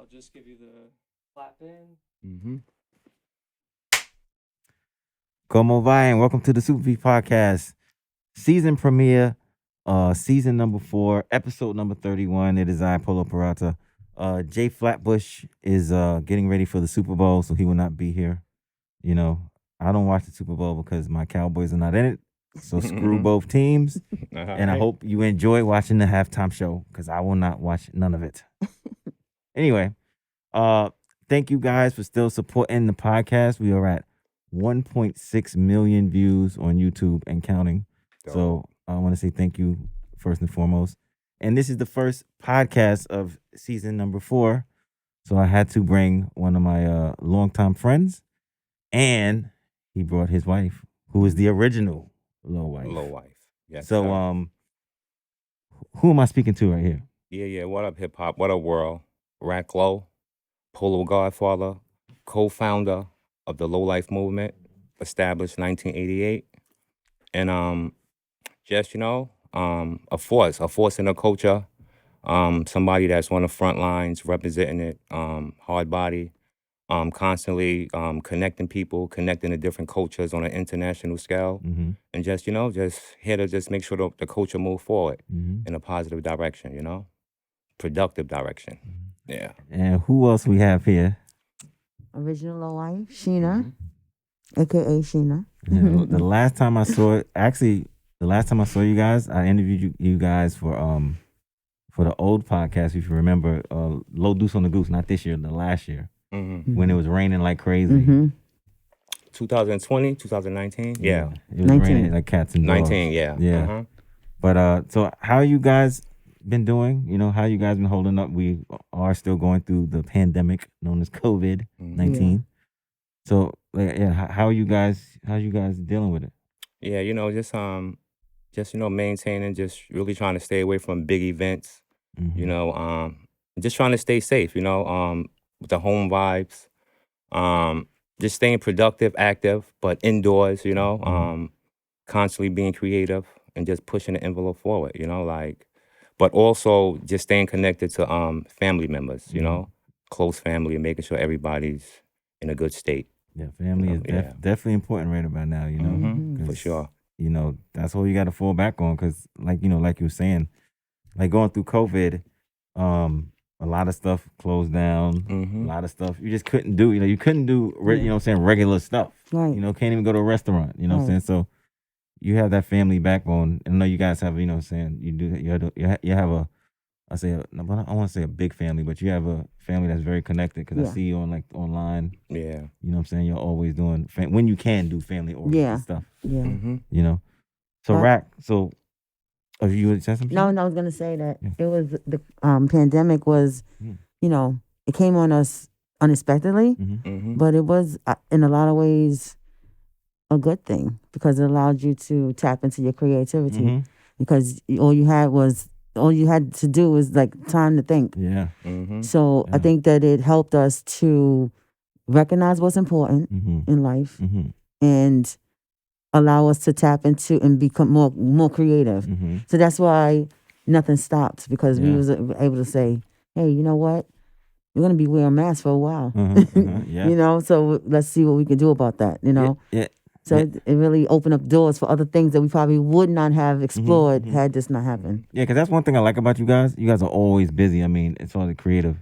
I'll just give you the clap in. Mm-hmm. Como va? And welcome to the Super V Podcast season premiere, season number 4, episode number 31. It is I, Polo Parata. Jay Flatbush is getting ready for the Super Bowl, so he will not be here. You know, I don't watch the Super Bowl because my Cowboys are not in it. So screw both teams. And I hope you enjoy watching the halftime show because I will not watch none of it. Anyway, thank you guys for still supporting the podcast. We are at 1.6 million views on YouTube and counting. Dope. So I want to say thank you first and foremost. And this is the first podcast of season number 4. So I had to bring one of my longtime friends, and he brought his wife, who is the original lolifes. Low wife. Yes. So sir. who am I speaking to right here? Yeah. What up, hip hop? What up, world? Racklo, Polo Godfather, co-founder of the Low Life movement, established 1988, and just a force in the culture. Somebody that's on the front lines, representing it. Hard body. Constantly connecting people, connecting to different cultures on an international scale, Mm-hmm. and just here to just make sure the culture move forward Mm-hmm. in a positive direction, productive direction. Yeah. And who else we have here? Originallowife, Sheena, aka Sheena. Yeah, the last time I saw it, actually, the last time I saw you guys, I interviewed you guys for the old podcast. If you remember, Low Deuce on the Goose, not this year, the last year, when it was raining like crazy. Mm-hmm. 2020, 2019. Yeah. It was 19. raining like cats and dogs. 19. Yeah. Yeah. Uh-huh. But so how you guys been doing? You know, how you guys been holding up? We are still going through the pandemic known as COVID-19. So how are you guys dealing with it? Yeah. Just maintaining, just really trying to stay away from big events. Mhm. Just trying to stay safe. With the home vibes. Just staying productive, active, but indoors. Constantly being creative and just pushing the envelope forward. But also just staying connected to family members. Close family, and making sure everybody's in a good state. Yeah, family is definitely important right about now. You know, Mhm. For sure. You know, that's all you got to fall back on because, like you were saying, like going through COVID, a lot of stuff closed down. A lot of stuff you just couldn't do. You couldn't do, regular stuff. Right. Can't even go to a restaurant. You know what I'm saying? So you have that family backbone. And I know you guys have, you have a, I don't want to say a big family, but you have a family that's very connected because I see you on online. Yeah. You know what I'm saying? You're always doing, when you can do family oriented stuff. Yeah. You know? So, Rack, you would say something? No, I was gonna say that it was the pandemic was, it came on us unexpectedly, but it was in a lot of ways a good thing because it allowed you to tap into your creativity because all you had to do was like time to think. Yeah. So I think that it helped us to recognize what's important in life and allow us to tap into and become more creative. So that's why nothing stopped because we was able to say, hey, you know what? We're going to be wearing masks for a while. Yeah. So let's see what we can do about that, Yeah. So it really opened up doors for other things that we probably would not have explored had this not happened. Yeah, because that's one thing I like about you guys. You guys are always busy. I mean, it's all the creative.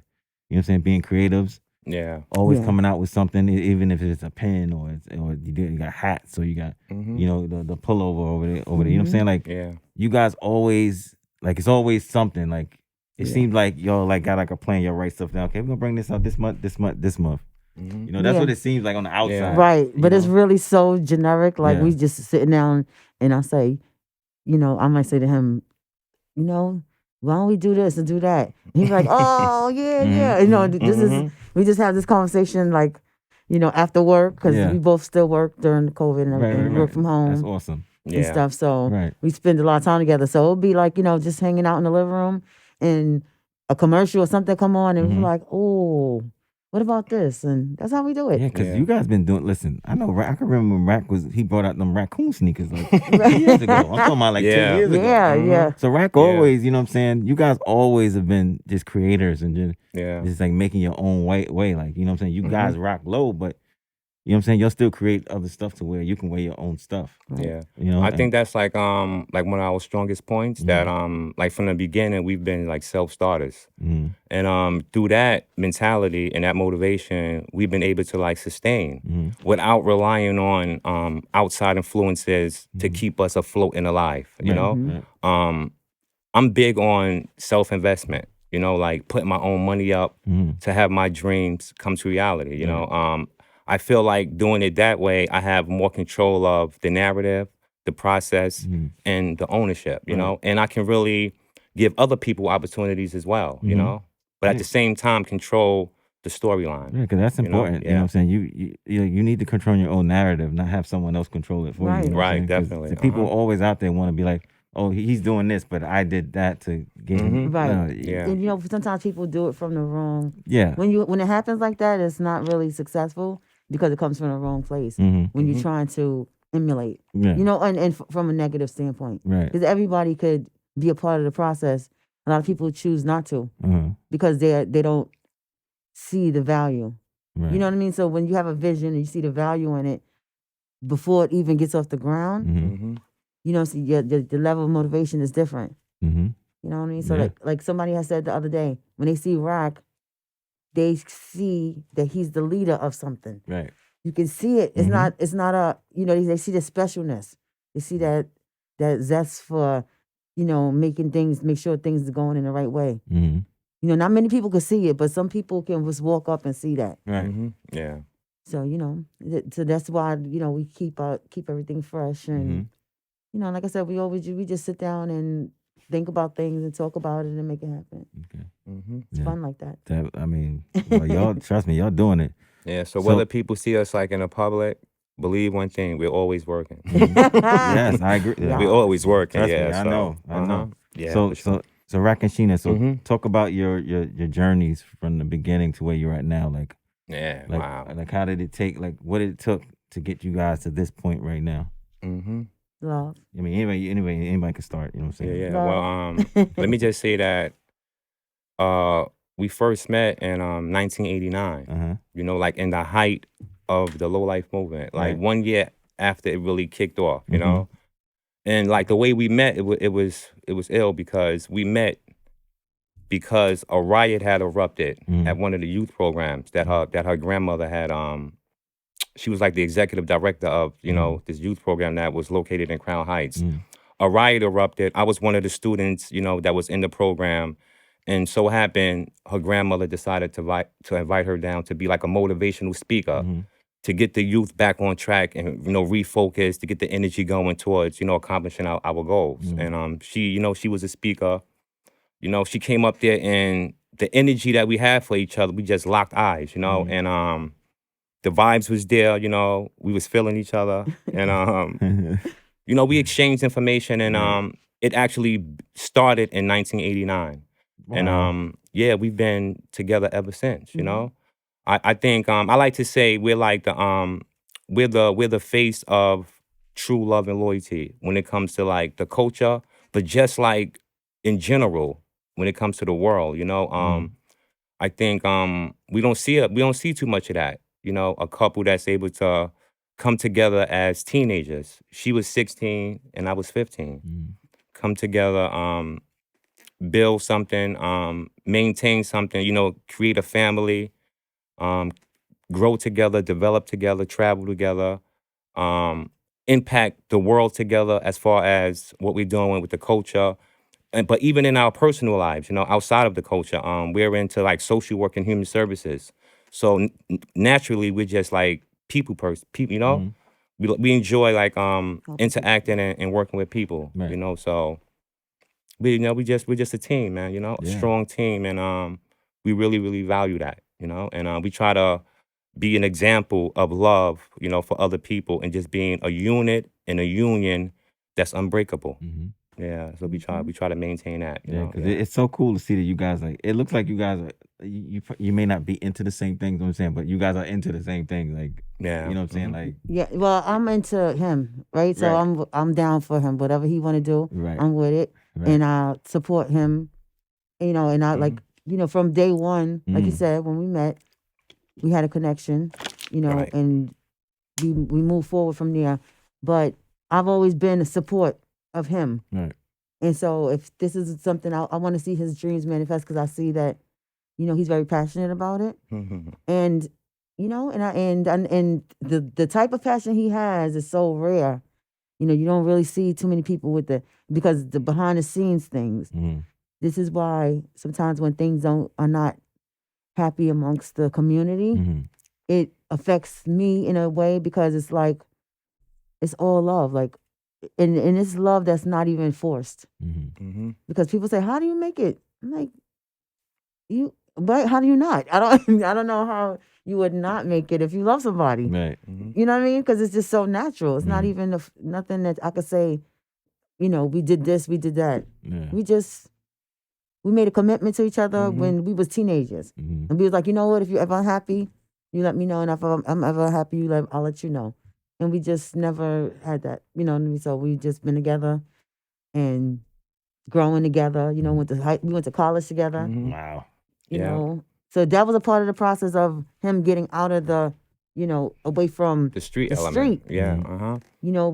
You know what I'm saying? Being creatives. Yeah. Always coming out with something, even if it's a pen or you got hats or you got, the pullover over there. You know what I'm saying? Like, you guys always, like, it's always something. Like, it seems like y'all, like, got, like, a plan. Y'all write stuff down. Okay, we're going to bring this out this month. That's what it seems like on the outside. Right. But it's really so generic. Like, we just sitting down and I say, I might say to him, why don't we do this and do that? And he's like, oh, yeah. This is, we just have this conversation like, after work because we both still work during the COVID and everything. We work from home. That's awesome. And stuff. So we spend a lot of time together. So it'll be like, just hanging out in the living room and a commercial or something come on and we're like, oh, What about this? And that's how we do it. Yeah, because you guys been doing. Listen, I know. I can remember when Rack he brought out them raccoon sneakers like 10 years ago. I'm talking about like 10 years ago. Yeah. So Rack always, you know what I'm saying. You guys always have been just creators and just like making your own way. Like you know what I'm saying. You guys rock low, but you know what I'm saying. You'll still create other stuff to where you can wear your own stuff. Yeah, you know. I think that's like one of our strongest points. That like from the beginning we've been like self-starters, and through that mentality and that motivation, we've been able to like sustain without relying on outside influences to keep us afloat and alive. You know, I'm big on self-investment. You know, like putting my own money up to have my dreams come to reality. You know, I feel like doing it that way, I have more control of the narrative, the process, and the ownership, you know? And I can really give other people opportunities as well, you know? But at the same time, control the storyline. Yeah, because that's important. You know what I'm saying? You need to control your own narrative, not have someone else control it for you. You know what I'm saying? Definitely. People always out there want to be like, oh, he's doing this, but I did that to get him. Right. And you know, sometimes people do it from the wrong. Yeah. When it happens like that, it's not really successful because it comes from the wrong place. When you're trying to emulate, you know, and from a negative standpoint. Right. Because everybody could be a part of the process. A lot of people choose not to because they don't see the value. Right. You know what I mean? So when you have a vision and you see the value in it before it even gets off the ground, you know, so the level of motivation is different. You know what I mean? So like somebody has said the other day, when they see Rack, they see that he's the leader of something. Right. You can see it. It's not a, you know, they see the specialness. They see that zest for, you know, make sure things are going in the right way. You know, not many people can see it, but some people can just walk up and see that. Right. Yeah. So, you know, so that's why, you know, we keep everything fresh. And, you know, like I said, we just sit down and think about things and talk about it and make it happen. Okay. It's fun like that. I mean, well, y'all, trust me, y'all doing it. Yeah, so whether people see us like in the public, believe one thing, we're always working. Yes, I agree. Yeah. We're always working. Trust me, I know. Yeah. So Rack and Sheena, so talk about your journeys from the beginning to where you're at now. Like, wow. Like, how did it take? Like, what it took to get you guys to this point right now? Love. I mean, anybody can start. You know what I'm saying? Yeah. Well, let me just say that we first met in 1989. You know, like in the height of the low life movement, like 1 year after it really kicked off. You know, and like the way we met, it was ill because we met because a riot had erupted at one of the youth programs that her grandmother had. She was like the executive director of, you know, this youth program that was located in Crown Heights. A riot erupted. I was one of the students, you know, that was in the program. And so happened, her grandmother decided to invite her down to be like a motivational speaker to get the youth back on track and, you know, refocus, to get the energy going towards, you know, accomplishing our goals. And she, you know, she was a speaker. You know, she came up there and the energy that we had for each other, we just locked eyes, you know, and the vibes was there, you know, we was feeling each other. And, you know, we exchanged information and it actually started in 1989. Wow. And yeah, we've been together ever since, you know. I think I like to say we're like we're the face of true love and loyalty when it comes to like the culture, but just like in general when it comes to the world, you know. I think we don't see too much of that, you know, a couple that's able to come together as teenagers. She was 16 and I was 15. Come together, build something, maintain something, you know, create a family, grow together, develop together, travel together, impact the world together as far as what we're doing with the culture. But even in our personal lives, you know, outside of the culture, we're into like social work and human services. So naturally, we're just like people, you know, we enjoy like interacting and working with people, you know. So we're just a team, man, you know, a strong team, and we really value that, you know, and we try to be an example of love, you know, for other people and just being a unit and a union that's unbreakable. Yeah, so we try to maintain that. You know, because it's so cool to see that you guys like. It looks like you guys you may not be into the same things. You know what I'm saying, but you guys are into the same thing. Like, Yeah. you know what I'm saying, like. Yeah, well, I'm into him, right? So Right. I'm down for him. Whatever he want to do, Right. I'm with it, and I support him. You know, and I like, you know, from day one, like you said, when we met, we had a connection. You know, and we moved forward from there. But I've always been a support of him. Right. And so if this is something I want to see his dreams manifest, because I see that, you know, he's very passionate about it. And you know, and the type of passion he has is so rare. You know, you don't really see too many people with because the behind the scenes things. This is why sometimes when things are not happy amongst the community, it affects me in a way, because it's like it's all love, like, and it's love that's not even forced. Because people say, "How do you make it?" I'm like, but how do you not? I don't know how you would not make it if you love somebody. Right. You know what I mean? Because it's just so natural. It's not even nothing that I could say, you know, we did this, we did that. Yeah. We made a commitment to each other when we was teenagers. And we was like, you know what, if you're ever unhappy, you let me know. And if I'm ever happy, I'll let you know. And we just never had that, you know. So we just been together and growing together. You know, we went to college together. Wow. You know, so that was a part of the process of him getting out of the, you know, away from the street element. Yeah. You know,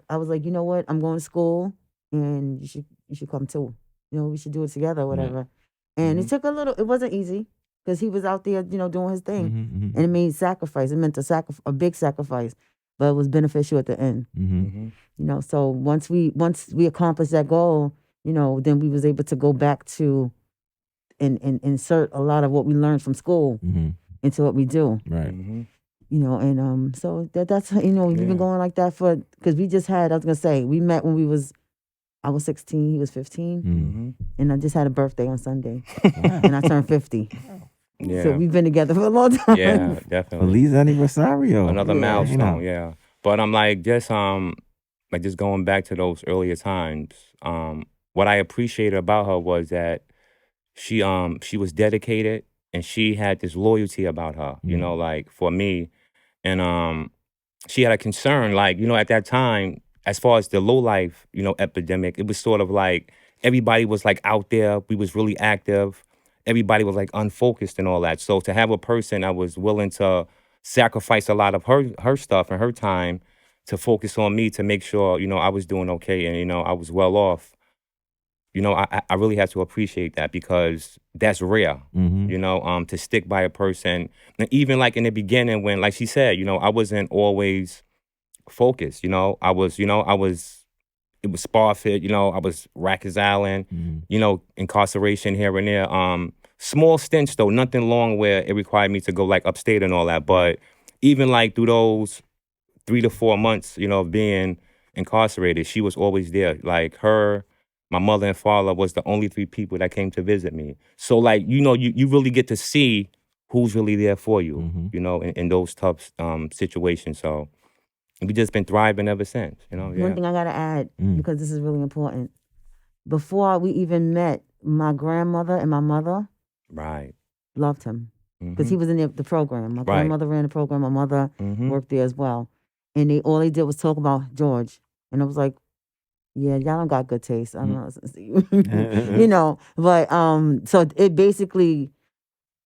I was like, you know what, I'm going to school, and you should come too. You know, we should do it together, or whatever. And it it wasn't easy, because he was out there, you know, doing his thing, and it made sacrifice. It meant a big sacrifice, but it was beneficial at the end. You know, so once we accomplished that goal, you know, then we was able to go back to and insert a lot of what we learned from school into what we do. Right. You know, and so that's, you know, we've been going like that because we just had, I was gonna say, we met when I was 16, he was 15, and I just had a birthday on Sunday, and I turned 50. Yeah. So we've been together for a long time. Yeah, definitely. Feliz aniversario. Another milestone, yeah. But I'm like just going back to those earlier times. What I appreciated about her was that she was dedicated, and she had this loyalty about her, you know, like for me. And she had a concern, like, you know, at that time, as far as the lowlife, you know, epidemic, it was sort of like everybody was like out there. We was really active. Everybody was like unfocused and all that. So to have a person that was willing to sacrifice a lot of her stuff and her time to focus on me, to make sure, you know, I was doing okay and, you know, I was well off. You know, I really have to appreciate that, because that's rare, you know, to stick by a person. And even like in the beginning when, like she said, you know, I wasn't always focused, you know. It was Sparfit, you know, I was Rikers Island, you know, incarceration here and there. Small stints though, nothing long where it required me to go like upstate and all that. But even like through those 3 to 4 months, you know, of being incarcerated, she was always there. Like my mother and father was the only 3 people that came to visit me. So like, you know, you really get to see who's really there for you, you know, in those tough situations. So we just been thriving ever since, you know. Yeah. One thing I gotta add, because this is really important. Before we even met, my grandmother and my mother loved him, because he was in the program. My grandmother ran the program. My mother worked there as well. And all they did was talk about George. And I was like, yeah, y'all don't got good taste. I don't know. You know, but so it basically,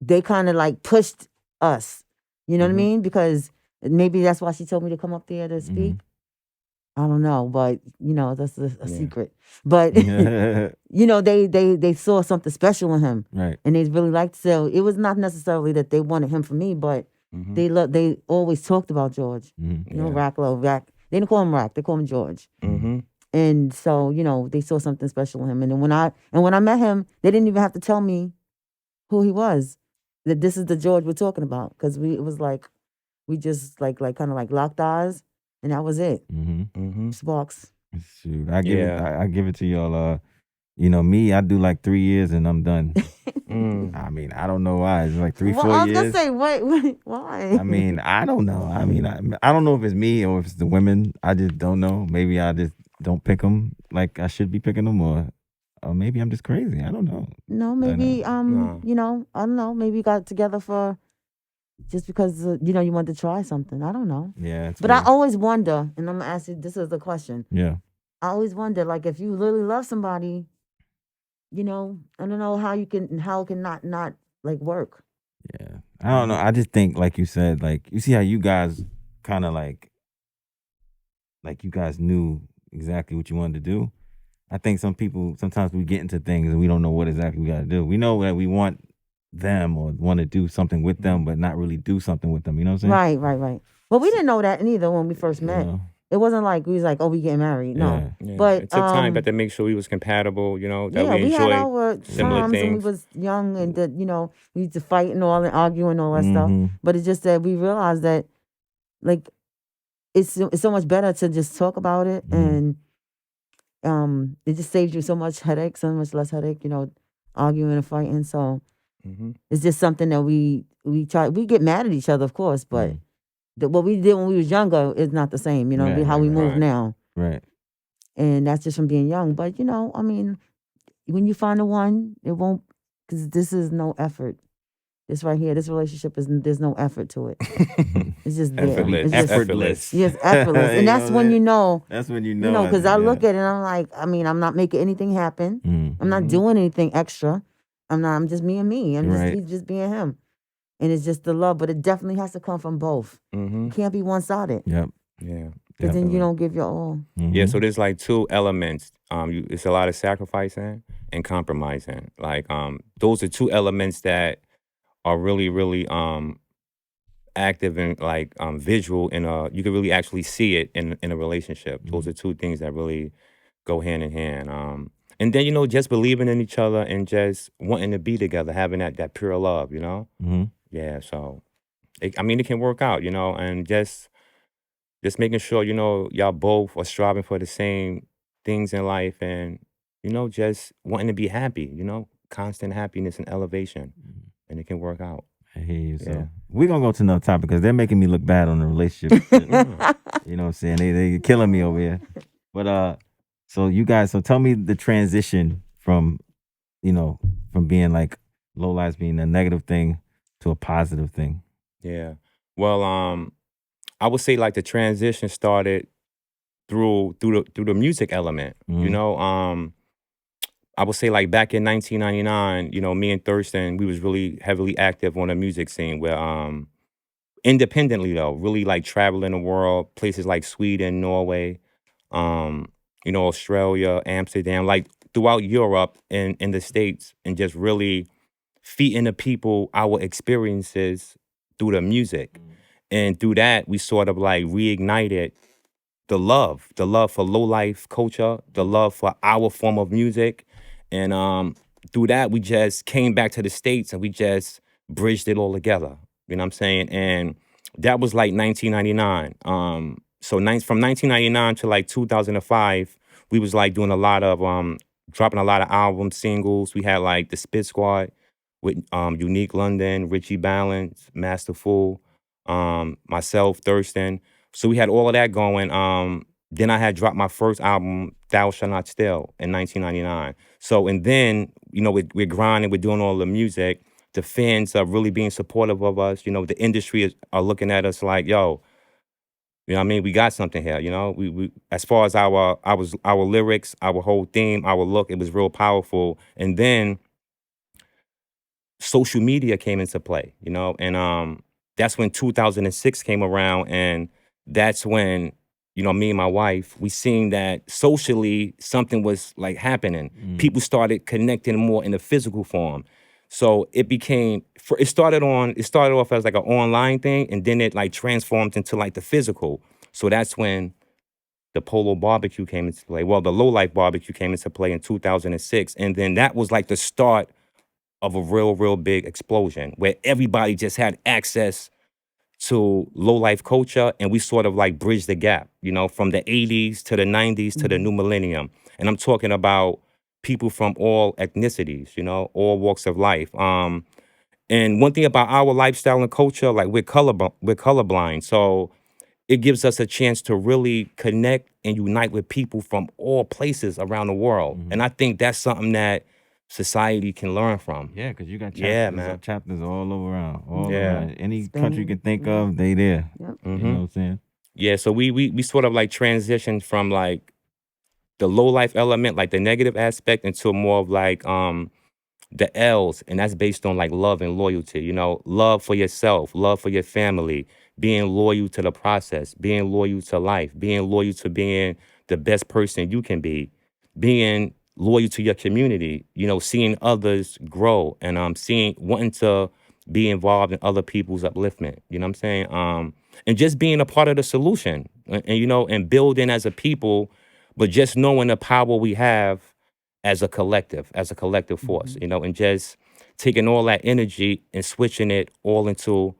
they kind of like pushed us. You know what I mean? Because maybe that's why she told me to come up there to speak. I don't know, but you know, that's a secret. But you know, they saw something special in him, right? And they really liked. So it was not necessarily that they wanted him for me, but they always talked about George. You know, Racklo. They didn't call him Rack. They called him George. And so, you know, they saw something special in him. And then when I met him, they didn't even have to tell me who he was. That this is the George we're talking about, because it was like we just like kind of like locked eyes, and that was it. Sparks. Shoot, I give it to y'all. You know me, I do like 3 years and I'm done. I mean, I don't know why. It's like 3, 4 years. I was gonna say, why? I mean, I don't know. I mean, I don't know if it's me or if it's the women. I just don't know. Maybe I just don't pick them like I should be picking them, or or maybe I'm just crazy. I don't know. No, maybe No. you know, I don't know. Maybe you got together for just because you know you wanted to try something. I don't know. Yeah, it's But I weird. always wonder, and I'm gonna ask you. This is the question. Yeah. I always wonder, like, if you really love somebody, you know, I don't know how it can not like work. Yeah. I don't know. I just think, like you said, like you see how you guys kind of like you guys knew exactly what you wanted to do. I think some people sometimes we get into things and we don't know what exactly we got to do. We know that we want them or want to do something with them, but not really do something with them. You know what I'm saying? Right. Well, we didn't know that neither when we first met. know? It wasn't like we was like, oh, we getting married. No, Yeah. but It took time, but to make sure we was compatible, you know, that yeah, we we had enjoy our similar times and we things. was young and that you know we used to fight and all and argue and all that stuff. Mm-hmm. But it's just that we realized that like it's so much better to just talk about it and it just saves you so much headache, so much less headache, you know, arguing and fighting. So it's just something that we try. We get mad at each other, of course, but what we did when we was younger is not the same. You know, Right, how we move right. now, Right. and that's just from being young. But you know, I mean, when you find the one, it won't because this is no effort. This right here, this relationship there's no effort to it. It's just there. Effortless. It's just, Effortless. yes, effortless, and You that's know when what you know. That's when you know. You know, because I look yeah. at it and I'm like, I mean, I'm not making anything happen. I'm not doing anything extra. I'm just being me. He's just being him. And it's just the love, but it definitely has to come from both. It can't be one sided. Yep. Yeah. Because then you don't give your all. Yeah, so there's like two elements. It's a lot of sacrificing and compromising. Like those are two elements that are really, really active and like visual in you can really actually see it in a relationship. Those are two things that really go hand in hand. And then, you know, just believing in each other and just wanting to be together, having that pure love, you know? Yeah, so it can work out, you know, and just making sure, you know, y'all both are striving for the same things in life and, you know, just wanting to be happy, you know, constant happiness and elevation. And it can work out. I hear you. So Yeah. we're gonna go to another topic because they're making me look bad on the relationship. You know what I'm saying? They killing me over here. But so you guys, so tell me the transition from, you know, from being like low lives being a negative thing to a positive thing. Yeah. Well, I would say like the transition started through the music element. You know, I would say like back in 1999, you know, me and Thurston, we was really heavily active on the music scene where independently though, really like traveling the world, places like Sweden, Norway, you know, Australia, Amsterdam, like throughout Europe and in the States, and just really feeding the people our experiences through the music. And through that, we sort of like reignited the love for low life culture, the love for our form of music. And through that, we just came back to the States and we just bridged it all together. You know what I'm saying? And that was like 1999. So from 1999 to like 2005, we was like doing a lot of dropping a lot of album singles. We had like the Spit Squad with Unique London, Richie Balance, Masterful, myself, Thurston. So we had all of that going. Then I had dropped my first album, Thou Shall Not Steal, in 1999. So, and then, you know, we're grinding, we're doing all the music. The fans are really being supportive of us. You know, the industry are looking at us like, yo, you know what I mean? We got something here, you know? We as far as our lyrics, our whole theme, our look, it was real powerful. And then social media came into play, you know? And that's when 2006 came around, and that's when, you know, me and my wife, we seen that socially something was like happening. People started connecting more in the physical form. So it became, it started off as like an online thing, and then it like transformed into like the physical. So that's when the Polo barbecue came into play. Well, the Low Life barbecue came into play in 2006. And then that was like the start of a real big explosion where everybody just had access to low life culture, and we sort of like bridged the gap, you know, from the 80s to the 90s to the new millennium. And I'm talking about people from all ethnicities, you know, all walks of life. And one thing about our lifestyle and culture, like we're colorblind. So it gives us a chance to really connect and unite with people from all places around the world. And I think that's something that society can learn from. Yeah, because you got chapters, Yeah, man. chapters all around, all Yeah. around. Any country you can Spain, think of, they there. Yep. You know what I'm saying? Yeah, so we sort of like transitioned from like the low life element, like the negative aspect, into more of like the L's, and that's based on like love and loyalty, you know, love for yourself, love for your family, being loyal to the process, being loyal to life, being loyal to being the best person you can be, being loyal to your community, you know, seeing others grow and wanting to be involved in other people's upliftment, you know what I'm saying? And just being a part of the solution and you know, and building as a people, but just knowing the power we have as a collective force, you know, and just taking all that energy and switching it all into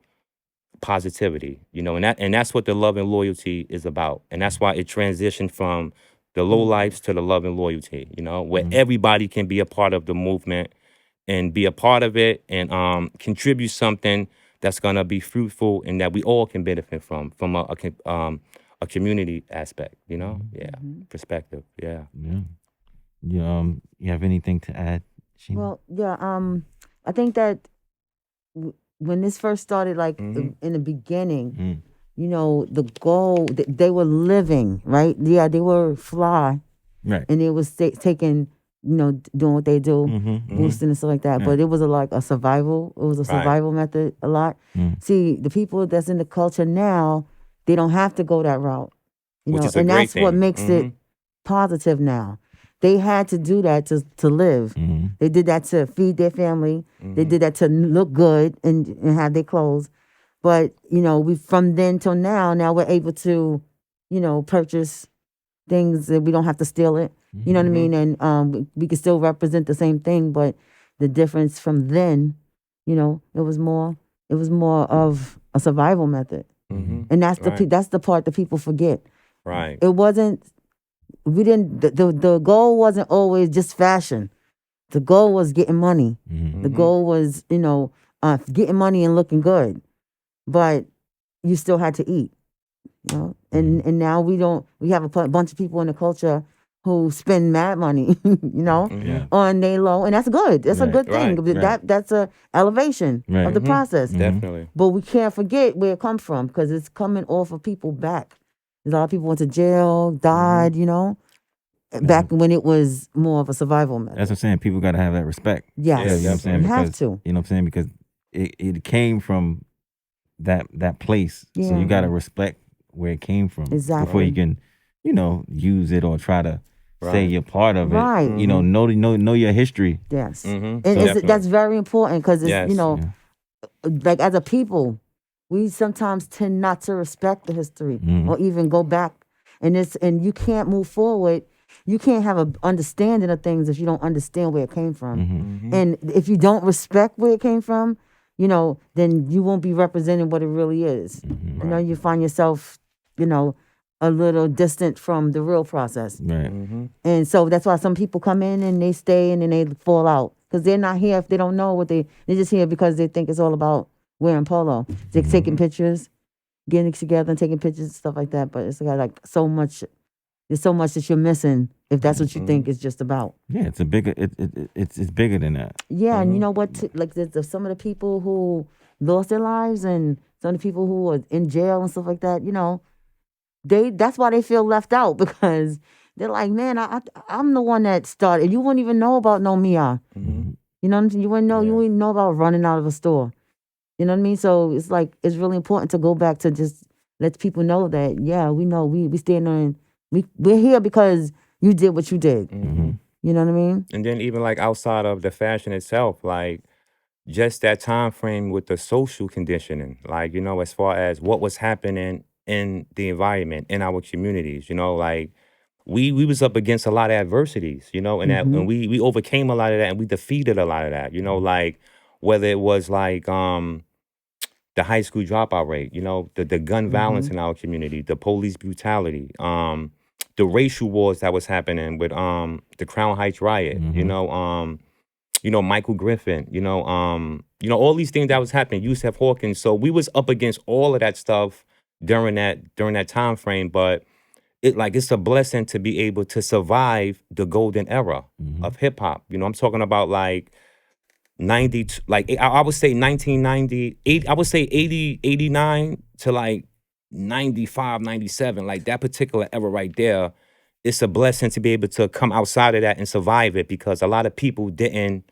positivity, you know, and that's what the love and loyalty is about. And that's why it transitioned from the low lives to the love and loyalty, you know, where everybody can be a part of the movement and be a part of it and contribute something that's gonna be fruitful and that we all can benefit from a community aspect, you know? Yeah. Perspective. Yeah. Yeah. You have anything to add, Sheena? Well, yeah. I think that when this first started, like in the beginning, you know, the goal they were living, right? Yeah, they were fly, Right. and it was taking, you know, doing what they do, boosting and stuff like that. But it was a survival. It was a survival method a lot. See, the people that's in the culture now, they don't have to go that route, you Which know, is a and great that's what thing. makes it positive now. They had to do that to live. They did that to feed their family. They did that to look good and have their clothes. But, you know, we from then till now we're able to, you know, purchase things that we don't have to steal it. You know what I mean? And we can still represent the same thing, but the difference from then, you know, it was more of a survival method. And that's that's the part that people forget. Right. It wasn't the goal wasn't always just fashion. The goal was getting money. The goal was, you know, getting money and looking good. But you still had to eat, you know. And now we have a bunch of people in the culture who spend mad money, you know, on they low, and that's good. That's a good thing. That's a elevation of the process. Definitely. But we can't forget where it comes from because it's coming off of people back. A lot of people went to jail, died, you know, back when it was more of a survival method. That's what I'm saying. People got to have that respect. Yes. You know what I'm saying? You have Because, to. You know what I'm saying? Because it came from that place. So Yeah. you got to respect where it came from. Exactly. Before you can, you know, use it or try to say you're part of it. Right. You know, know your history. Yes. And Definitely. that's very important because it's, you know, Yeah. like as a people, we sometimes tend not to respect the history or even go back. And you can't move forward. You can't have an understanding of things if you don't understand where it came from. And if you don't respect where it came from, you know, then you won't be representing what it really is. You know, you find yourself, you know, a little distant from the real process. Right. And so that's why some people come in and they stay and then they fall out because they're not here if they don't know they're just here because they think it's all about wearing polo. They're taking pictures, getting together and taking pictures and stuff like that. But it's got like so much. There's so much that you're missing if that's what you think it's just about. Yeah, it's bigger than that. Yeah, and you know what? Like there's some of the people who lost their lives and some of the people who are in jail and stuff like that. You know, that's why they feel left out because they're like, man, I'm the one that started. You wouldn't even know about no Mia. You know what I'm saying? You wouldn't know about running out of a store. You know what I mean? So it's like it's really important to go back to just let people know that we know we stand on. We're here because you did what you did. You know what I mean? And then even like outside of the fashion itself, like just that time frame with the social conditioning, like, you know, as far as what was happening in the environment, in our communities, you know, like we was up against a lot of adversities, you know, and we overcame a lot of that and we defeated a lot of that, you know, like whether it was like the high school dropout rate, you know, the gun violence in our community, the police brutality, the racial wars that was happening with the Crown Heights riot, you know, Michael Griffin, you know, all these things that was happening, Yusef Hawkins. So we was up against all of that stuff during that time frame, but it's a blessing to be able to survive the golden era of hip hop. You know, I'm talking about like 90, like I would say 1998, I would say 80, 89 to like 95, 97, like that particular era right there. It's a blessing to be able to come outside of that and survive it, because a lot of people they're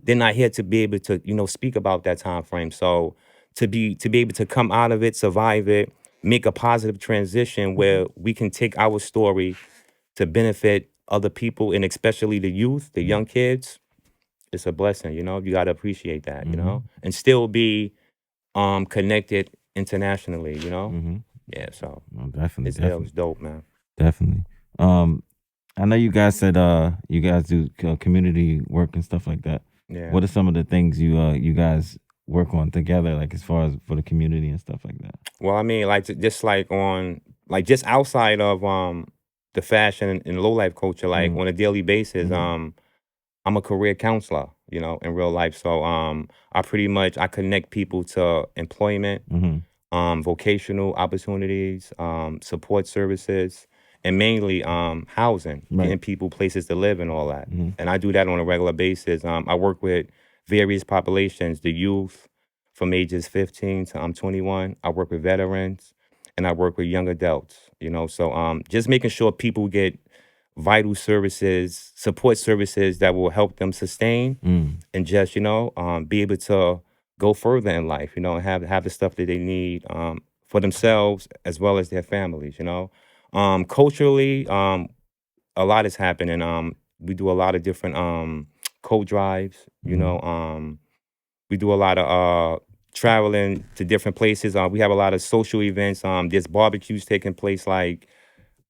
not here to be able to, speak about that time frame. So to be able to come out of it, survive it, make a positive transition where we can take our story to benefit other people, and especially the youth, the young kids, it's a blessing. You got to appreciate that, and still be connected internationally, Yeah, so Definitely. It was dope, man. Definitely. I know you guys said you guys do community work and stuff like that. Yeah. What are some of the things you guys work on together, like as far as for the community and stuff like that? Well, I mean, like just like just outside of the fashion and low life culture, like on a daily basis, I'm a career counselor, in real life. So I connect people to employment, vocational opportunities, support services, and mainly housing, getting people places to live and all that. And I do that on a regular basis. I work with various populations, the youth from ages 15 to 21. I work with veterans, and I work with young adults, So just making sure people get vital services, support services that will help them sustain and just, be able to go further in life, and have the stuff that they need for themselves as well as their families, Culturally, a lot is happening. We do a lot of different code drives, we do a lot of traveling to different places. We have a lot of social events. There's barbecues taking place like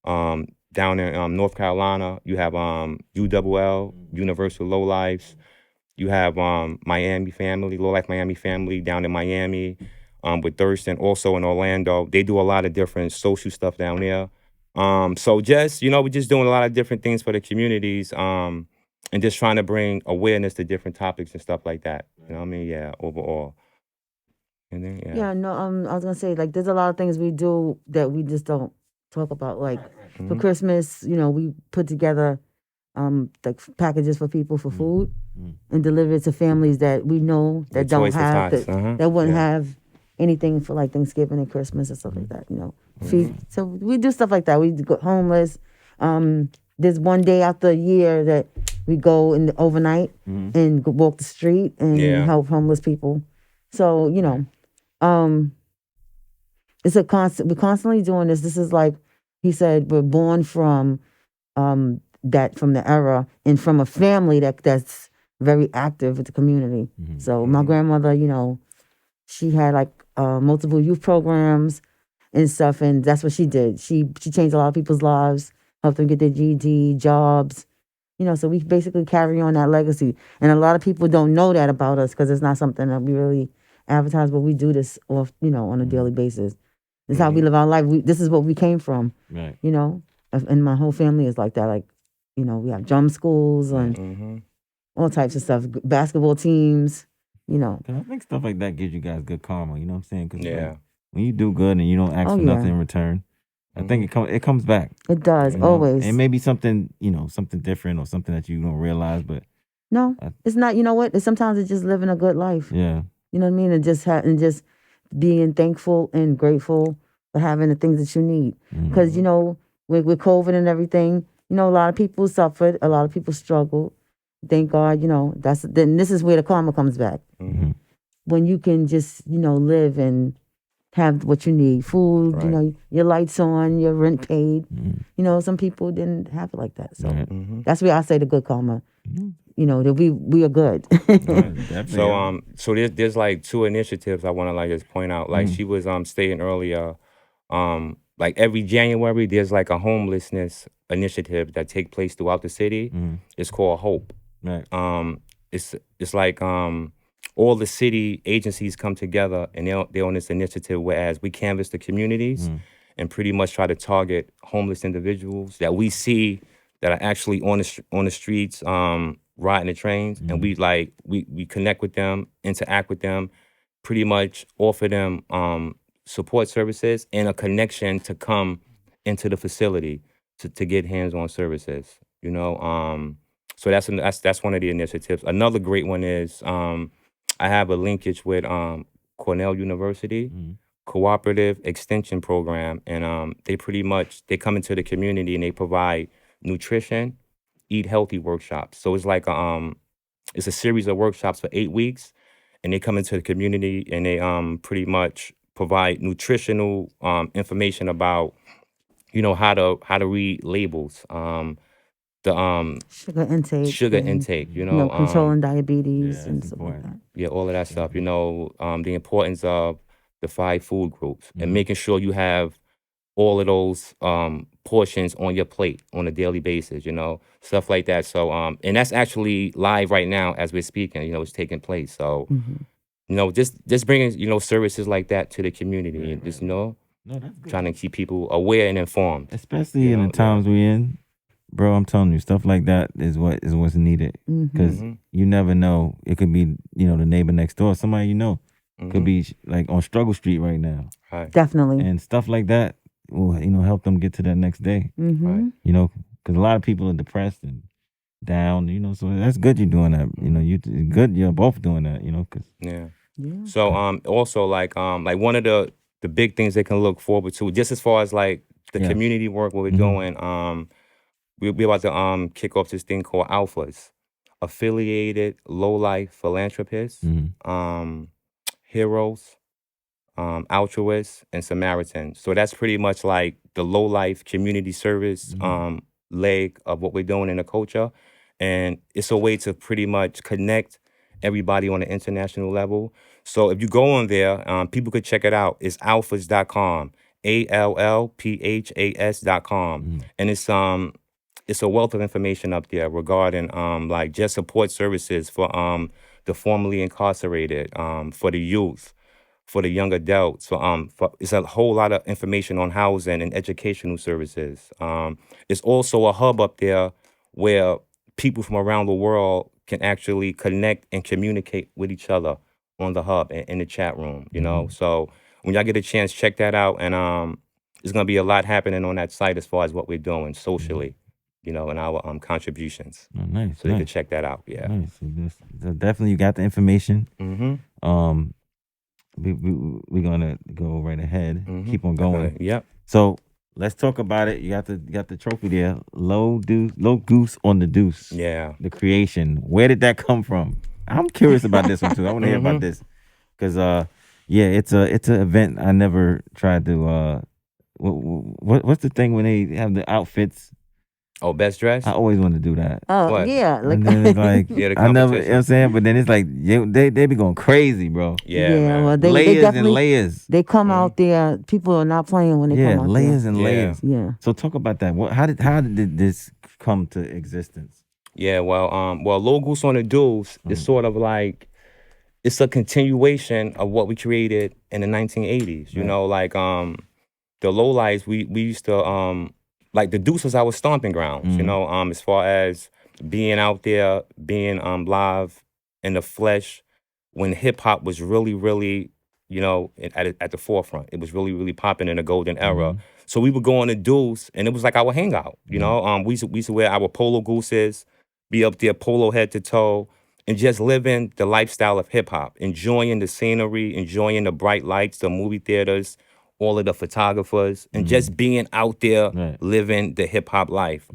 down in North Carolina. You have UWL, Universal Lolifes. You have Miami Family, Low Life Miami Family down in Miami with Thurston, also in Orlando. They do a lot of different social stuff down there. So just, we're just doing a lot of different things for the communities and just trying to bring awareness to different topics and stuff like that. You know what I mean? Yeah, overall. And then, Yeah, no, I was gonna say, like, there's a lot of things we do that we just don't talk about. Like for Christmas, we put together like packages for people for food and deliver it to families that we know that don't have that wouldn't have anything for like Thanksgiving and Christmas and stuff like that. So we do stuff like that. We go homeless. There's one day out the year that we go in the overnight and walk the street and help homeless people. So it's a constant. We're constantly doing this. This is like he said. We're born from from the era and from a family that's very active with the community. So my grandmother, she had like multiple youth programs and stuff, and that's what she did. She changed a lot of people's lives, helped them get their GED, jobs. So we basically carry on that legacy, and a lot of people don't know that about us because it's not something that we really advertise. But we do this off, on a daily basis. This is how we live our life. This is what we came from. Right. And my whole family is like that. Like, we have drum schools and all types of stuff, basketball teams. I think stuff like that gives you guys good karma. You know what I'm saying? Cause like, when you do good and you don't ask for nothing in return, I think it comes back. It does, always. And maybe something, something different or something that you don't realize, but no, it's not. You know what? Sometimes it's just living a good life. Yeah. You know what I mean? And just being thankful and grateful for having the things that you need. Because with COVID and everything, a lot of people suffered, a lot of people struggled. Thank God, then this is where the karma comes back. When you can just live and have what you need, food, your lights on, your rent paid. Some people didn't have it like that. So that's where I say the good karma. That we are good. So there's like two initiatives I want to like just point out. Like she was stating earlier, like every January there's like a homelessness initiative that take place throughout the city. It's called Hope. Right. It's like all the city agencies come together and they're on this initiative, whereas we canvass the communities and pretty much try to target homeless individuals that we see that are actually on the streets, riding the trains, and we connect with them, interact with them, pretty much offer them support services and a connection to come into the facility to get hands-on services. So that's one of the initiatives. Another great one is I have a linkage with Cornell University Cooperative Extension Program, and they come into the community and they provide nutrition, eat healthy workshops. So it's like it's a series of workshops for 8 weeks, and they come into the community and they pretty much provide nutritional information about how to read labels, the sugar intake, controlling diabetes Yeah, and that's stuff like important. that. yeah, all of that stuff. The importance of the 5 food groups and making sure you have all of those portions on your plate on a daily basis, stuff like that. So, and that's actually live right now as we're speaking. It's taking place. So, just bringing services like that to the community, and just No, that's good. trying to keep people aware and informed. Especially in the times we're in, bro. I'm telling you, stuff like that is what's needed. Because you never know. It could be the neighbor next door, somebody could be like on Struggle Street right now. Right. Definitely. And stuff like that will help them get to that next day. Right. Because a lot of people are depressed and down. So that's good you're doing that. You good you're both doing that. Cause Yeah. So also like one of the big things they can look forward to, just as far as like the community work what we're doing, we're about to kick off this thing called Alphas, affiliated low-life philanthropists, heroes, altruists, and Samaritans. So that's pretty much like the low-life community service leg of what we're doing in the culture. And it's a way to pretty much connect everybody on an international level. So if you go on there, people could check it out. It's alphas.com, ALLPHAS.com. And it's a wealth of information up there regarding like just support services for the formerly incarcerated, for the youth, for the young adults. So it's a whole lot of information on housing and educational services. It's also a hub up there where people from around the world can actually connect and communicate with each other on the hub and in the chat room, So when y'all get a chance, check that out. And there's going to be a lot happening on that site as far as what we're doing socially, and our contributions. Oh, nice. So they can check that out. Yeah. Nice. So definitely you got the information. We're gonna go right ahead. Keep on going. Yep. So let's talk about it. You got the trophy there. Low goose on the deuce. Yeah. The creation. Where did that come from? I'm curious about this one too. I want to hear about this because it's an event I never tried to. What's the thing when they have the outfits? Oh, best dress? I always want to do that. Oh, What? yeah. And then it's like, Yeah, the I never, competition. what I'm saying? But then it's like, they be going crazy, bro. Yeah, Yeah, man. well, they layers definitely, and layers. they come out there. People are not playing when they Yeah, come out layers there. and layers. Yeah. So talk about that. How did this come to existence? Yeah, well, Low Goose on the Deuce is sort of like, it's a continuation of what we created in the 1980s. Like the lowlights, we used to like the Deuce was our stomping grounds. As far as being out there, being live in the flesh, when hip hop was really, really, at the forefront. It was really, really popping in the golden era. So we would go on the Deuce, and it was like our hangout. We used to wear our polo gooses, be up there polo head to toe, and just living the lifestyle of hip hop, enjoying the scenery, enjoying the bright lights, the movie theaters, all of the photographers, and just being out there living the hip hop life.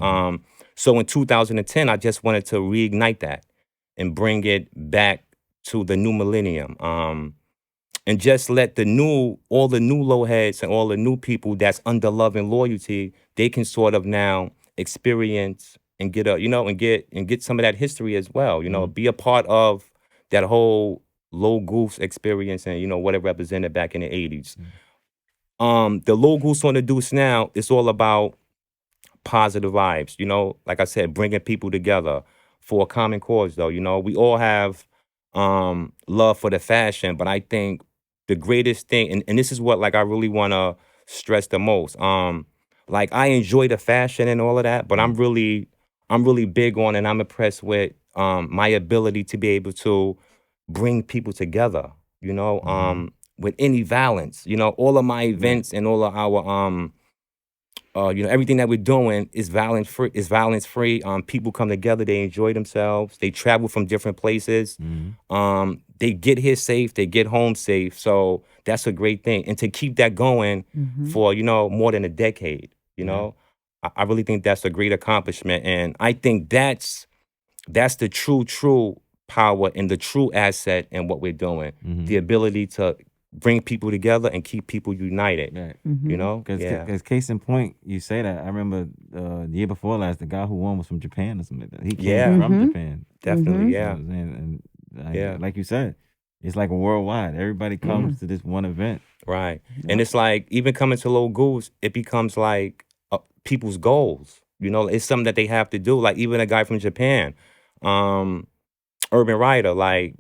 So in 2010, I just wanted to reignite that and bring it back to the new millennium. And just let all the new low heads and all the new people that's under love and loyalty, they can sort of now experience and get and get some of that history as well. Be a part of that whole Low Goose experience and what it represented back in the 80s. The Low Goose on the Deuce now, it's all about positive vibes. Like I said, bringing people together for a common cause. Though we all have love for the fashion, but I think the greatest thing, and this is what like I really want to stress the most. Like I enjoy the fashion and all of that, but I'm really big on and I'm impressed with my ability to be able to bring people together. with any violence. You know, all of my events and all of our you know, everything that we're doing is violence free. Is violence free. People come together, they enjoy themselves, they travel from different places. They get here safe, they get home safe. So that's a great thing. And to keep that going for, you know, more than a decade, you know, I really think that's a great accomplishment. And I think that's the true power and the true asset in what we're doing. The ability to bring people together and keep people united. Right. You know? Because case in point, you say that. I remember the year before last, the guy who won was from Japan or something like that. He came from Japan. Definitely, So I was saying, and like you said, it's like a worldwide. Everybody comes to this one event. Right. And it's like, even coming to Little Goose, it becomes like people's goals. You know, it's something that they have to do. Like even a guy from Japan, Urban Rider, like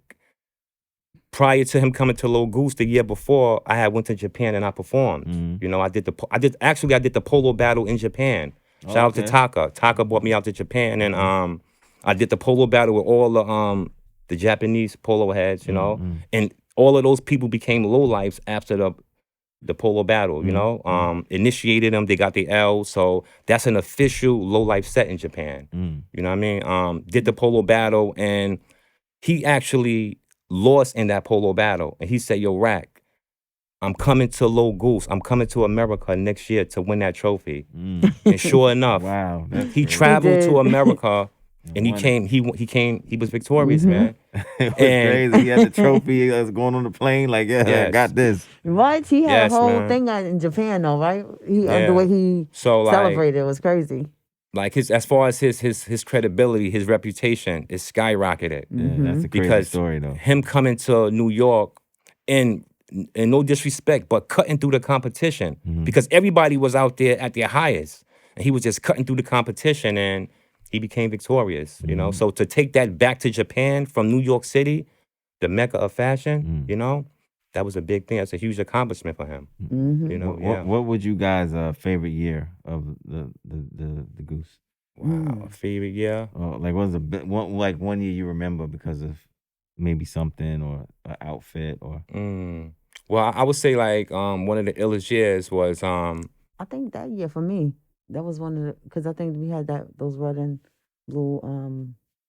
prior to him coming to Little Goose the year before, I had went to Japan and I performed. You know, I did the polo battle in Japan. Shout out to Taka. Taka brought me out to Japan, and I did the polo battle with all the Japanese polo heads, you know, and all of those people became lowlifes after the polo battle, you know, initiated them, they got the L, so that's an official lowlife set in Japan. You know what I mean? Did the polo battle, and he actually lost in that polo battle, and he said, "Yo, Rack, I'm coming to Little Goose. I'm coming to America next year to win that trophy." And sure enough, he traveled to America, and he came. He was victorious, man. It was crazy. He had the trophy. He was going on the plane, like, I got this. Right? He had a whole thing in Japan, though, right? The way he celebrated it was crazy. Like as far as his credibility, his reputation is skyrocketed. Yeah, that's a crazy story, though. Him coming to New York, and no disrespect, but cutting through the competition, because everybody was out there at their highest, and he was just cutting through the competition, and he became victorious. You know, so to take that back to Japan from New York City, the mecca of fashion, you know, that was a big thing. That's a huge accomplishment for him. You know, what would you guys' favorite year of the Goose? Wow, a favorite year? Like, what was one year you remember because of maybe something or an outfit or? Well, I would say like one of the illest years was I think that year for me, that was one of the, because I think we had those red and blue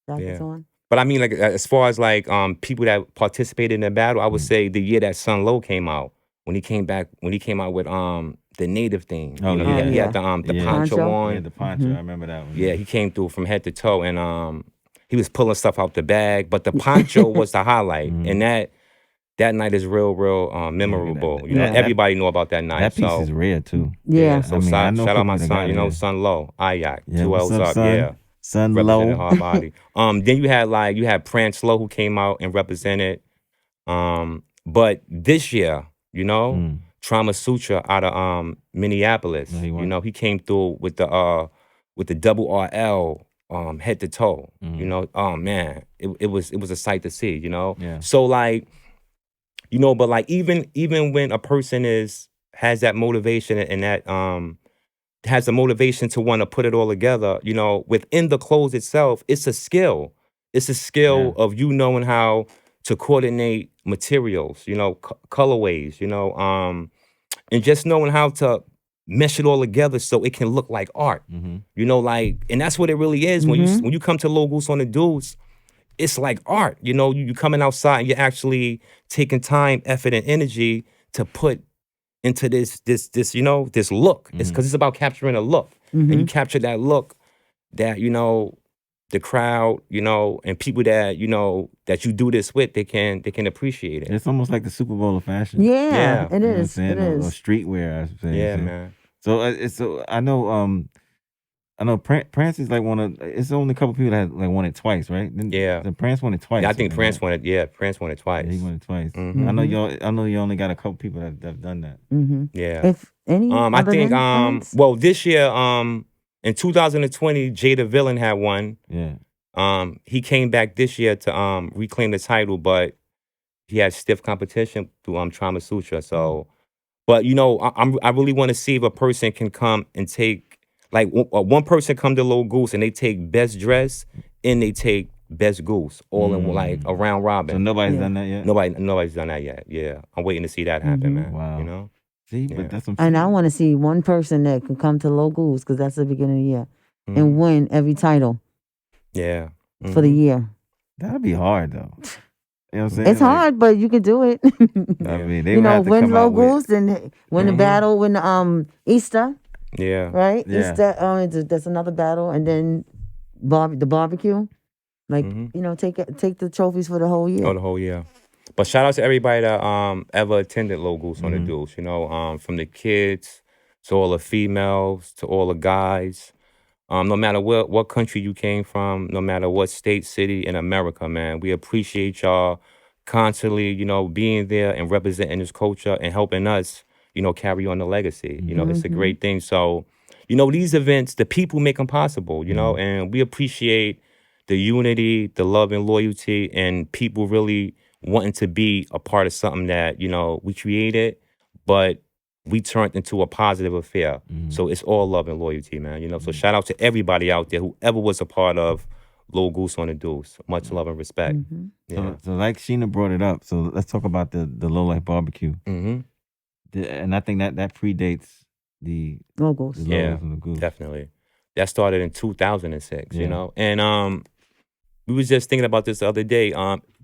jackets on. But I mean, like, as far as like people that participated in the battle, I would say the year that Sun Lo came out, when he came out with the native thing. You know, he had the poncho on. Yeah, the poncho. I remember that one. Yeah, he came through from head to toe, and he was pulling stuff out the bag. But the poncho was the highlight, and that night is real memorable. You know, everybody know about that night. That piece is rare too. Yeah. So shout out my son, you know, Sun Lo, Ayak, 2 L's up, son? Sun represented Lo. hard body. Then you had Prince Lo, who came out and represented. But this year, you know, Trauma Sutra out of Minneapolis. You know, he came through with the double RL head to toe. You know, oh man, it was a sight to see. You know, so like, you know, but like even when a person has that motivation and that has the motivation to want to put it all together, you know, within the clothes itself, it's a skill. It's a skill of you knowing how to coordinate materials, you know, colorways, you know, and just knowing how to mesh it all together so it can look like art. You know, like, and that's what it really is. When you come to Little Goose on the Dudes, it's like art. You know, you coming outside and you're actually taking time, effort, and energy to put into this you know, this look. It's because it's about capturing a look. And you capture that look that, you know, the crowd, you know, and people that, you know, that you do this with, they can appreciate it. It's almost like the Super Bowl of fashion. Yeah, it is. You know what I'm saying? Or streetwear, I should say. Yeah, man. So I know Prince is like it's only a couple people that like won it twice, right? The Prince won it twice. Yeah, I think Prince won it. Prince won it twice. Yeah, he won it twice. I know you only got a couple people that have done that. Yeah. If any, I think well, this year in 2020, Jada Villain had one. Yeah. He came back this year to reclaim the title, but he had stiff competition through Trauma Sutra. So, but you know, I really want to see if a person can come and take, like, one person come to Little Goose and they take best dress and they take Best Goose, all in like a round robin. So nobody's done that yet? Nobody's done that yet. Yeah. I'm waiting to see that happen, man. Wow. You know? See, Yeah. but that's what I'm saying. And I want to see one person that can come to Low Goose, because that's the beginning of the year, and win every title. Yeah. For the year. That'd be hard though. You know what I'm saying? It's hard, but you can do it. I mean, they would have to win come Low out with. Goose and win the battle, win the Easter. Yeah. Right? Yeah. Easter, that's another battle, and then the barbecue. Like, take the trophies for the whole year. Oh, the whole year. But shout out to everybody that ever attended Low Goose on the Deuce, from the kids to all the females to all the guys. No matter what country you came from, no matter what state, city in America, man, we appreciate y'all constantly, being there and representing this culture and helping us, carry on the legacy. It's a great thing. So, these events, the people make them possible, and we appreciate the unity, the love and loyalty, and people really wanting to be a part of something that, we created, but we turned into a positive affair. So it's all love and loyalty, man. So shout out to everybody out there, whoever was a part of Low Goose on the Deuce. Much love and respect. Yeah. So like Sheena brought it up. So let's talk about the Low Life barbecue. And I think that predates the Low Goose. Yeah, definitely. That started in 2006, and we was just thinking about this the other day.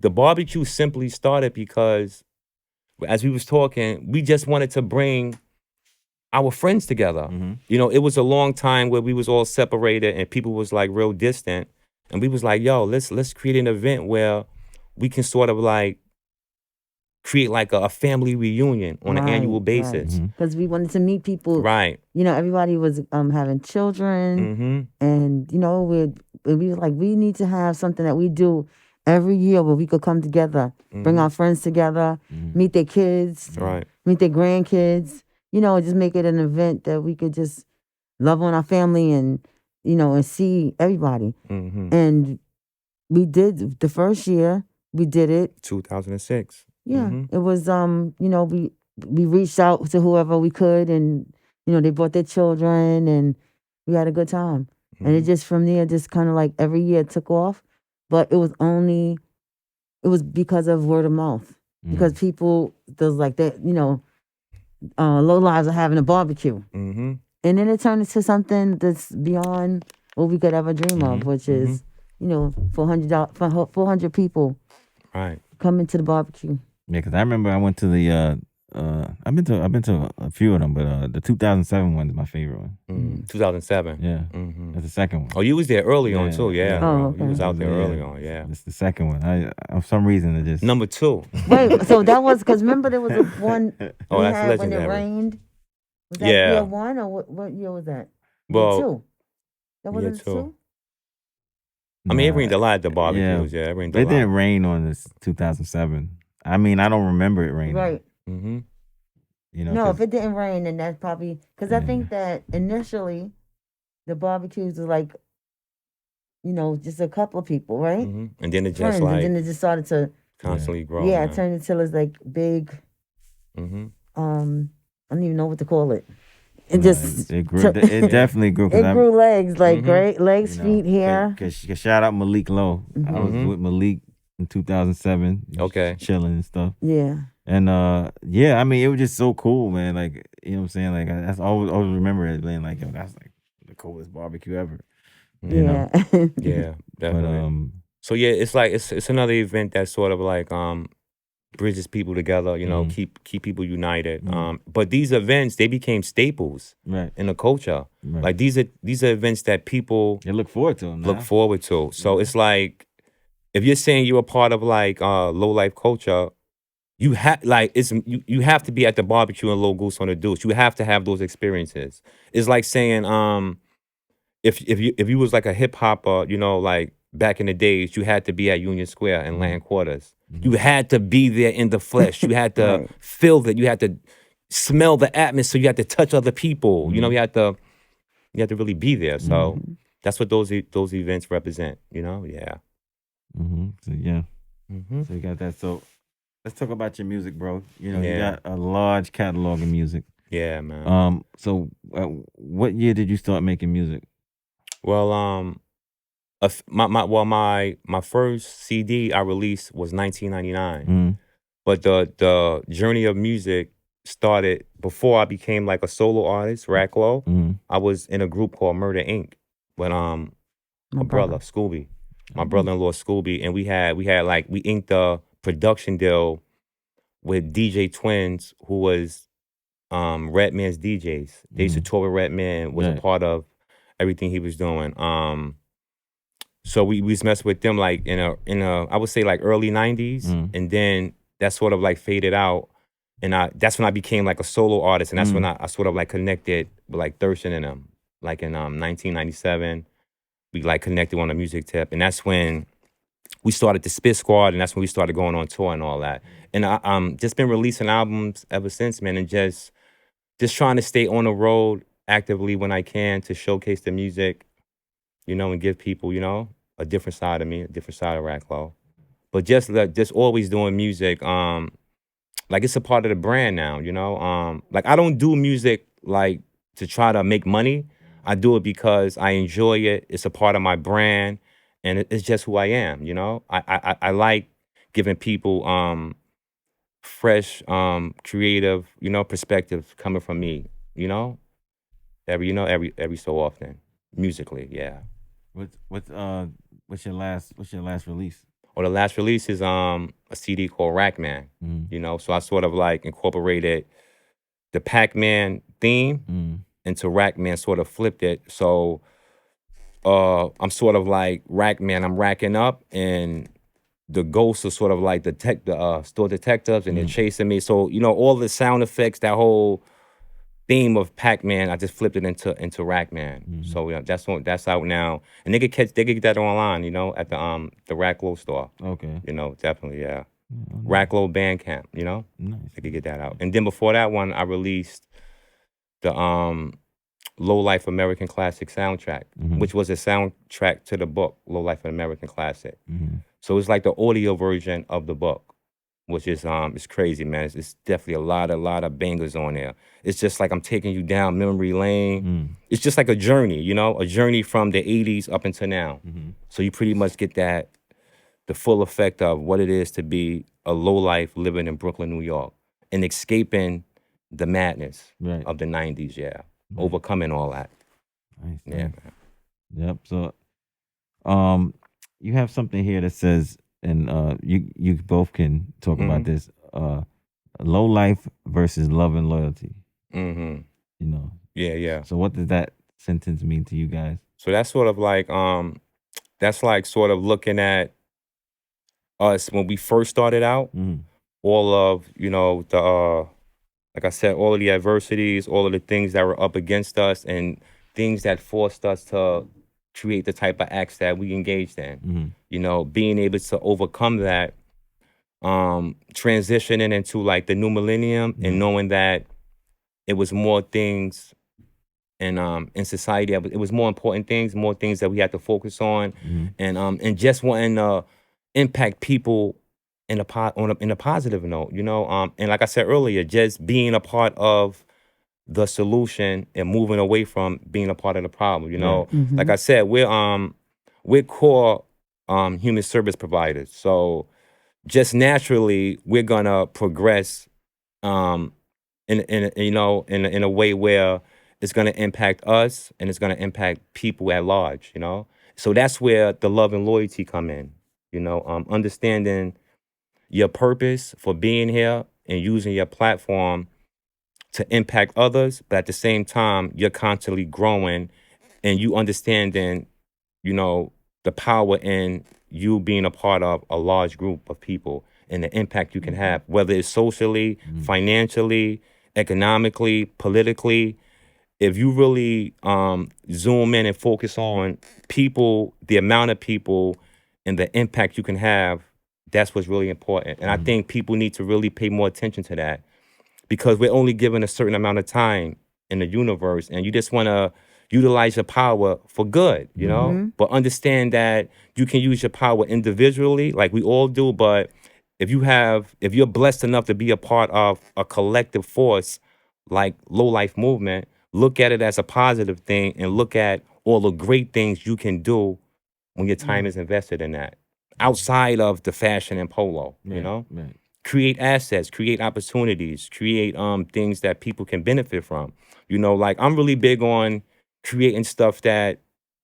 The barbecue simply started because, as we was talking, we just wanted to bring our friends together. It was a long time where we was all separated and people was like real distant. And we was like, yo, let's create an event where we can sort of like create like a family reunion on an annual basis. Because we wanted to meet people. Right. Everybody was having children. And, we was like, we need to have something that we do every year where we could come together, bring our friends together, meet their kids, meet their grandkids, just make it an event that we could just love on our family and, and see everybody. And we did the first year, we did it. 2006. Yeah. It was, we reached out to whoever we could, and, they brought their children, and we had a good time. And it just, from there, just kind of like every year took off. But it was because of word of mouth. Because people, there's like that, low lives are having a barbecue. And then it turned into something that's beyond what we could ever dream of, which is, 400 people coming to the barbecue. Yeah, because I remember I went to the, I've been to a few of them, but the 2007 one is my favorite one. 2007. Yeah, that's the second one. Oh, you was there early on too, yeah. Oh, okay. You was out there early on, yeah. It's the second one. I for some reason it just Number 2. Wait, so that was because remember there was one Oh, we that's had when it legendary. rained. Was that Yeah. year 1 or what year was that? Well, Year 2. That wasn't year 2. 2. I mean, it rained a lot at the barbecues. Yeah, it rained a lot. It didn't rain on this 2007. I mean, I don't remember it raining. Right. No, if it didn't rain, then that's probably because I think that initially the barbecues was like, just a couple of people, right? And then it just Friends, like and then it just started to constantly grow. Yeah, it turned until it's like big. I don't even know what to call it. It just it grew. It definitely grew. It grew legs, like great legs, feet, hair. Cause shout out Malik Lowe. I was with Malik in 2007. Okay, chilling and stuff. Yeah. And I mean, it was just so cool, man. Like, you know what I'm saying? Like, I always remember it being like, yo, that's like the coolest barbecue ever. You know? Yeah, definitely. But so yeah, it's like it's another event that sort of like bridges people together. Keep people united. But these events, they became staples in the culture. Right. Like these are events that people look forward to. Look forward to. So it's like if you're saying you're a part of like low life culture. You have you have to be at the barbecue and Low Goose on the Deuce. You have to have those experiences. It's like saying if you was like a hip hopper, like back in the days, you had to be at Union Square and Land Quarters. You had to be there in the flesh. You had to feel that. You had to smell the atmosphere. You had to touch other people. You had to really be there. So that's what those events represent. Yeah. So yeah. So you got that. So. Let's talk about your music, bro. You got a large catalog of music. Yeah, man. So what year did you start making music? Well, my first CD I released was 1999. Mm-hmm. But the journey of music started before I became like a solo artist, racklo. Mm-hmm. I was in a group called Murder Inc. with My a brother, Scooby, my Oh. brother-in-law Scooby, and we had like we inked a production deal with DJ Twins, who was Redman's DJs. They used to tour with Redman, was a Right. part of everything he was doing. So we was messing with them like in a I would say like early 90s, and then that sort of like faded out. And that's when I became like a solo artist, and that's when I sort of like connected with like Thurston and them. Like in 1997, we like connected on a music tip, and that's when we started the Spit Squad, and that's when we started going on tour and all that. And I just been releasing albums ever since, man, and just trying to stay on the road actively when I can to showcase the music, and give people, a different side of me, a different side of Racklow. But just always doing music, like it's a part of the brand now, Like I don't do music like to try to make money. I do it because I enjoy it. It's a part of my brand, and it's just who I am, I like giving people fresh, creative, perspective coming from me, every so often, musically, yeah. What's your last release? Or the last release is a CD called Rackman. So I sort of like incorporated the Pac-Man theme into Rackman, sort of flipped it. So I'm sort of like Rackman, I'm racking up, and the ghosts are sort of like the store detectives, and they're chasing me. So all the sound effects, that whole theme of Pac-Man, I just flipped it into Rackman. So that's out now, and they could get that online, at the Racklo store. Okay. Definitely, yeah. Racklo Bandcamp, Nice. they could get that out. And then before that one, I released the Low Life American Classic soundtrack, which was a soundtrack to the book Low Life American Classic. So it's like the audio version of the book, which is it's crazy, man. It's definitely a lot of bangers on there. It's just like I'm taking you down memory lane. It's just like a journey, a journey from the 80s up until now. So you pretty much get the full effect of what it is to be a low life living in Brooklyn, New York, and escaping the madness of the 90s, yeah. Overcoming all that. Nice. Yeah, man. Yep. So you have something here that says, and you both can talk about this, low life versus love and loyalty. Yeah. So what does that sentence mean to you guys? So that's sort of like that's like sort of looking at us when we first started out, all of the like I said, all of the adversities, all of the things that were up against us, and things that forced us to create the type of acts that we engaged in. Being able to overcome that, transitioning into like the new millennium, and knowing that it was more things in society, it was more important things, more things that we had to focus on, and just wanting to impact people in a positive note, and like I said earlier, just being a part of the solution and moving away from being a part of the problem. Like I said, we're core human service providers, so just naturally we're gonna progress in a way where it's gonna impact us and it's gonna impact people at large. So that's where the love and loyalty come in. Understanding your purpose for being here and using your platform to impact others, but at the same time, you're constantly growing, and you understanding, the power in you being a part of a large group of people and the impact you can have, whether it's socially, financially, economically, politically. If you really zoom in and focus on people, the amount of people, and the impact you can have, that's what's really important. And I think people need to really pay more attention to that, because we're only given a certain amount of time in the universe, and you just want to utilize your power for good, But understand that you can use your power individually, like we all do, but if you're blessed enough to be a part of a collective force like Low Life Movement, look at it as a positive thing and look at all the great things you can do when your time is invested in that. Outside of the fashion and polo, you know? Right. Create assets, create opportunities, create things that people can benefit from. You know, like I'm really big on creating stuff that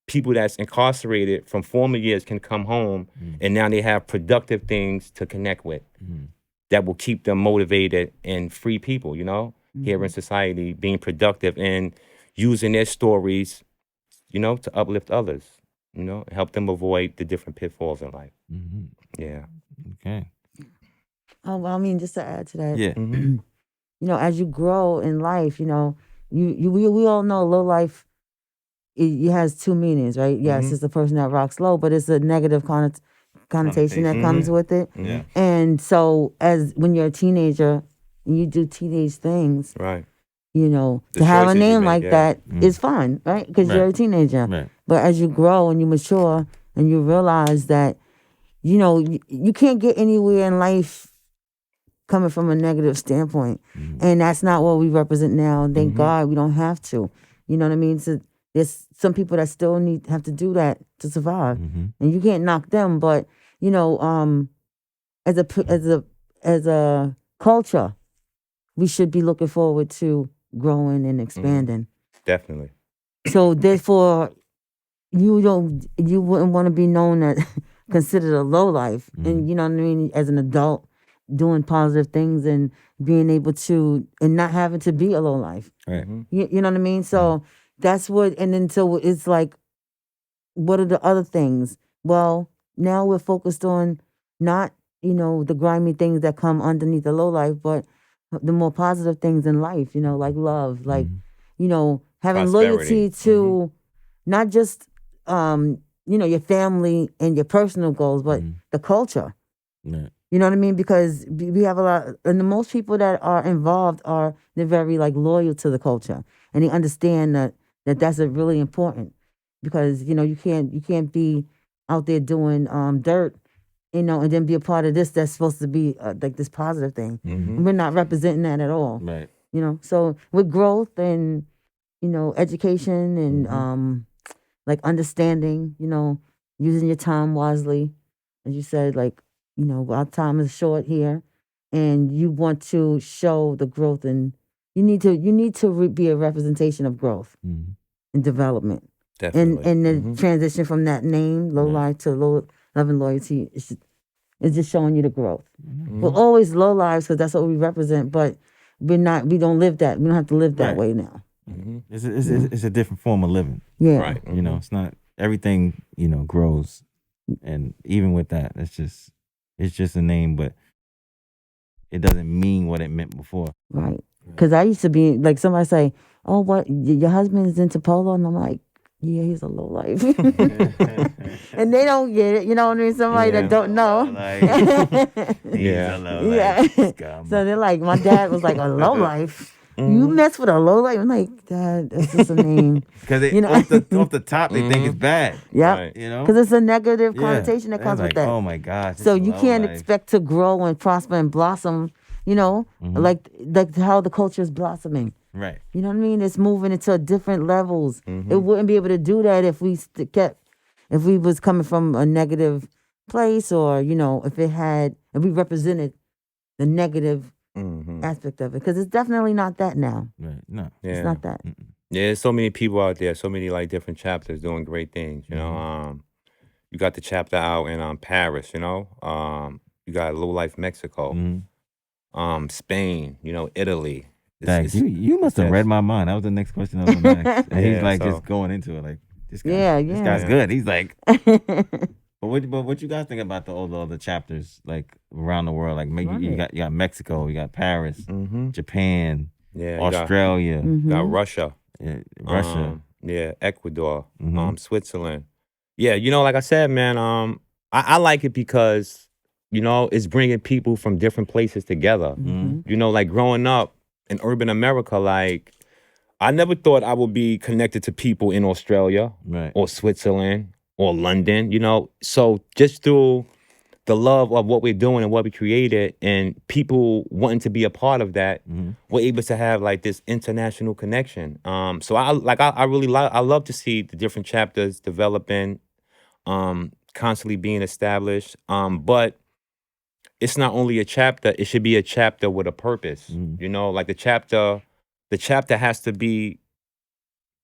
people that's incarcerated from former years can come home and now they have productive things to connect with that will keep them motivated and free people, you know, here in society, being productive and using their stories, you know, to uplift others, you know, help them avoid the different pitfalls in life. Yeah. Okay. Oh, well, I mean, just to add to that, Yeah. you know, as you grow in life, you know, we all know low life. It has two meanings, right? Yes, it's the person that rocks low, but it's a negative connotation that comes with it. Yeah. And so, as when you're a teenager and you do teenage things, Right. you know, The to have a choices you name make, like yeah. that is fun, right? Because you're a teenager. Right. But as you grow and you mature and you realize that, you know, you can't get anywhere in life coming from a negative standpoint. And that's not what we represent now. Thank God we don't have to. You know what I mean? So there's some people that still have to do that to survive. And you can't knock them. But, you know, as a culture, we should be looking forward to growing and expanding. Definitely. So therefore, you wouldn't want to be known as considered a low life, and you know what I mean, as an adult, doing positive things and being able to and not having to be a low life. Right. You know what I mean? So that's what, and then so it's like, what are the other things? Well, now we're focused on not, you know, the grimy things that come underneath the low life, but the more positive things in life, you know, like love, like, you know, having Prosperity. loyalty to not just, you know, your family and your personal goals, but the culture. Right. You know what I mean? Because we have a lot, and the most people that are involved they're very like loyal to the culture, and they understand that's a really important, because you know you can't be out there doing dirt, you know, and then be a part of this that's supposed to be like this positive thing. And we're not representing that at all. Right. You know, so with growth and, you know, education and like understanding, you know, using your time wisely, as you said, like, you know, our time is short here, and you want to show the growth, and you need to be a representation of growth and development. Definitely. And the transition from that name, low life, to low love and loyalty, is just showing you the growth. We're always low lives because that's what we represent, but we don't live that. We don't have to live that way now. It's a different form of living. Yeah. Right. You know, it's not everything, you know, grows. And even with that, it's just a name, but it doesn't mean what it meant before. Right. Because I used to be like, somebody say, "Oh, what, your husband is into polo?" And I'm like, "Yeah, he's a low life." And they don't get it. You know what I mean? Somebody that don't know. Yeah. So they're like, my dad was like, "A low life? You mess with a low life?" I'm like, "Dad, that's just a name." Because You know? off the top, they think it's bad. Yeah. Right. You know? Because it's a negative connotation that They're comes like, with that. oh my gosh. So it's you low can't life. expect to grow and prosper and blossom, you know, like how the culture is blossoming. Right. You know what I mean? It's moving into different levels. It wouldn't be able to do that if we if we was coming from a negative place, or, you know, if we represented the negative aspect of it. Because it's definitely not that now. Right. No. Yeah. It's not that. Yeah, there's so many people out there, so many like different chapters doing great things. You know, you got the chapter out in Paris. You know, you got Low Life Mexico, Spain. You know, Italy. Thanks. You must have read my mind. That was the next question I was going to ask. And he's like so- just going into it like, this guy, this Yeah. guy's good. He's like, but what you guys think about all the other chapters like around the world? Like maybe you got Mexico, you got Paris, Japan, Yeah, Australia, you got Russia. Russia. Ecuador, Switzerland. Yeah, you know, like I said, man, I like it because, you know, it's bringing people from different places together. You know, like growing up in urban America, like I never thought I would be connected to people in Australia or Switzerland or London, you know. So just through the love of what we're doing and what we created and people wanting to be a part of that, we're able to have like this international connection. So I love to see the different chapters developing. constantly being established. But it's not only a chapter, it should be a chapter with a purpose. You know, like the chapter has to be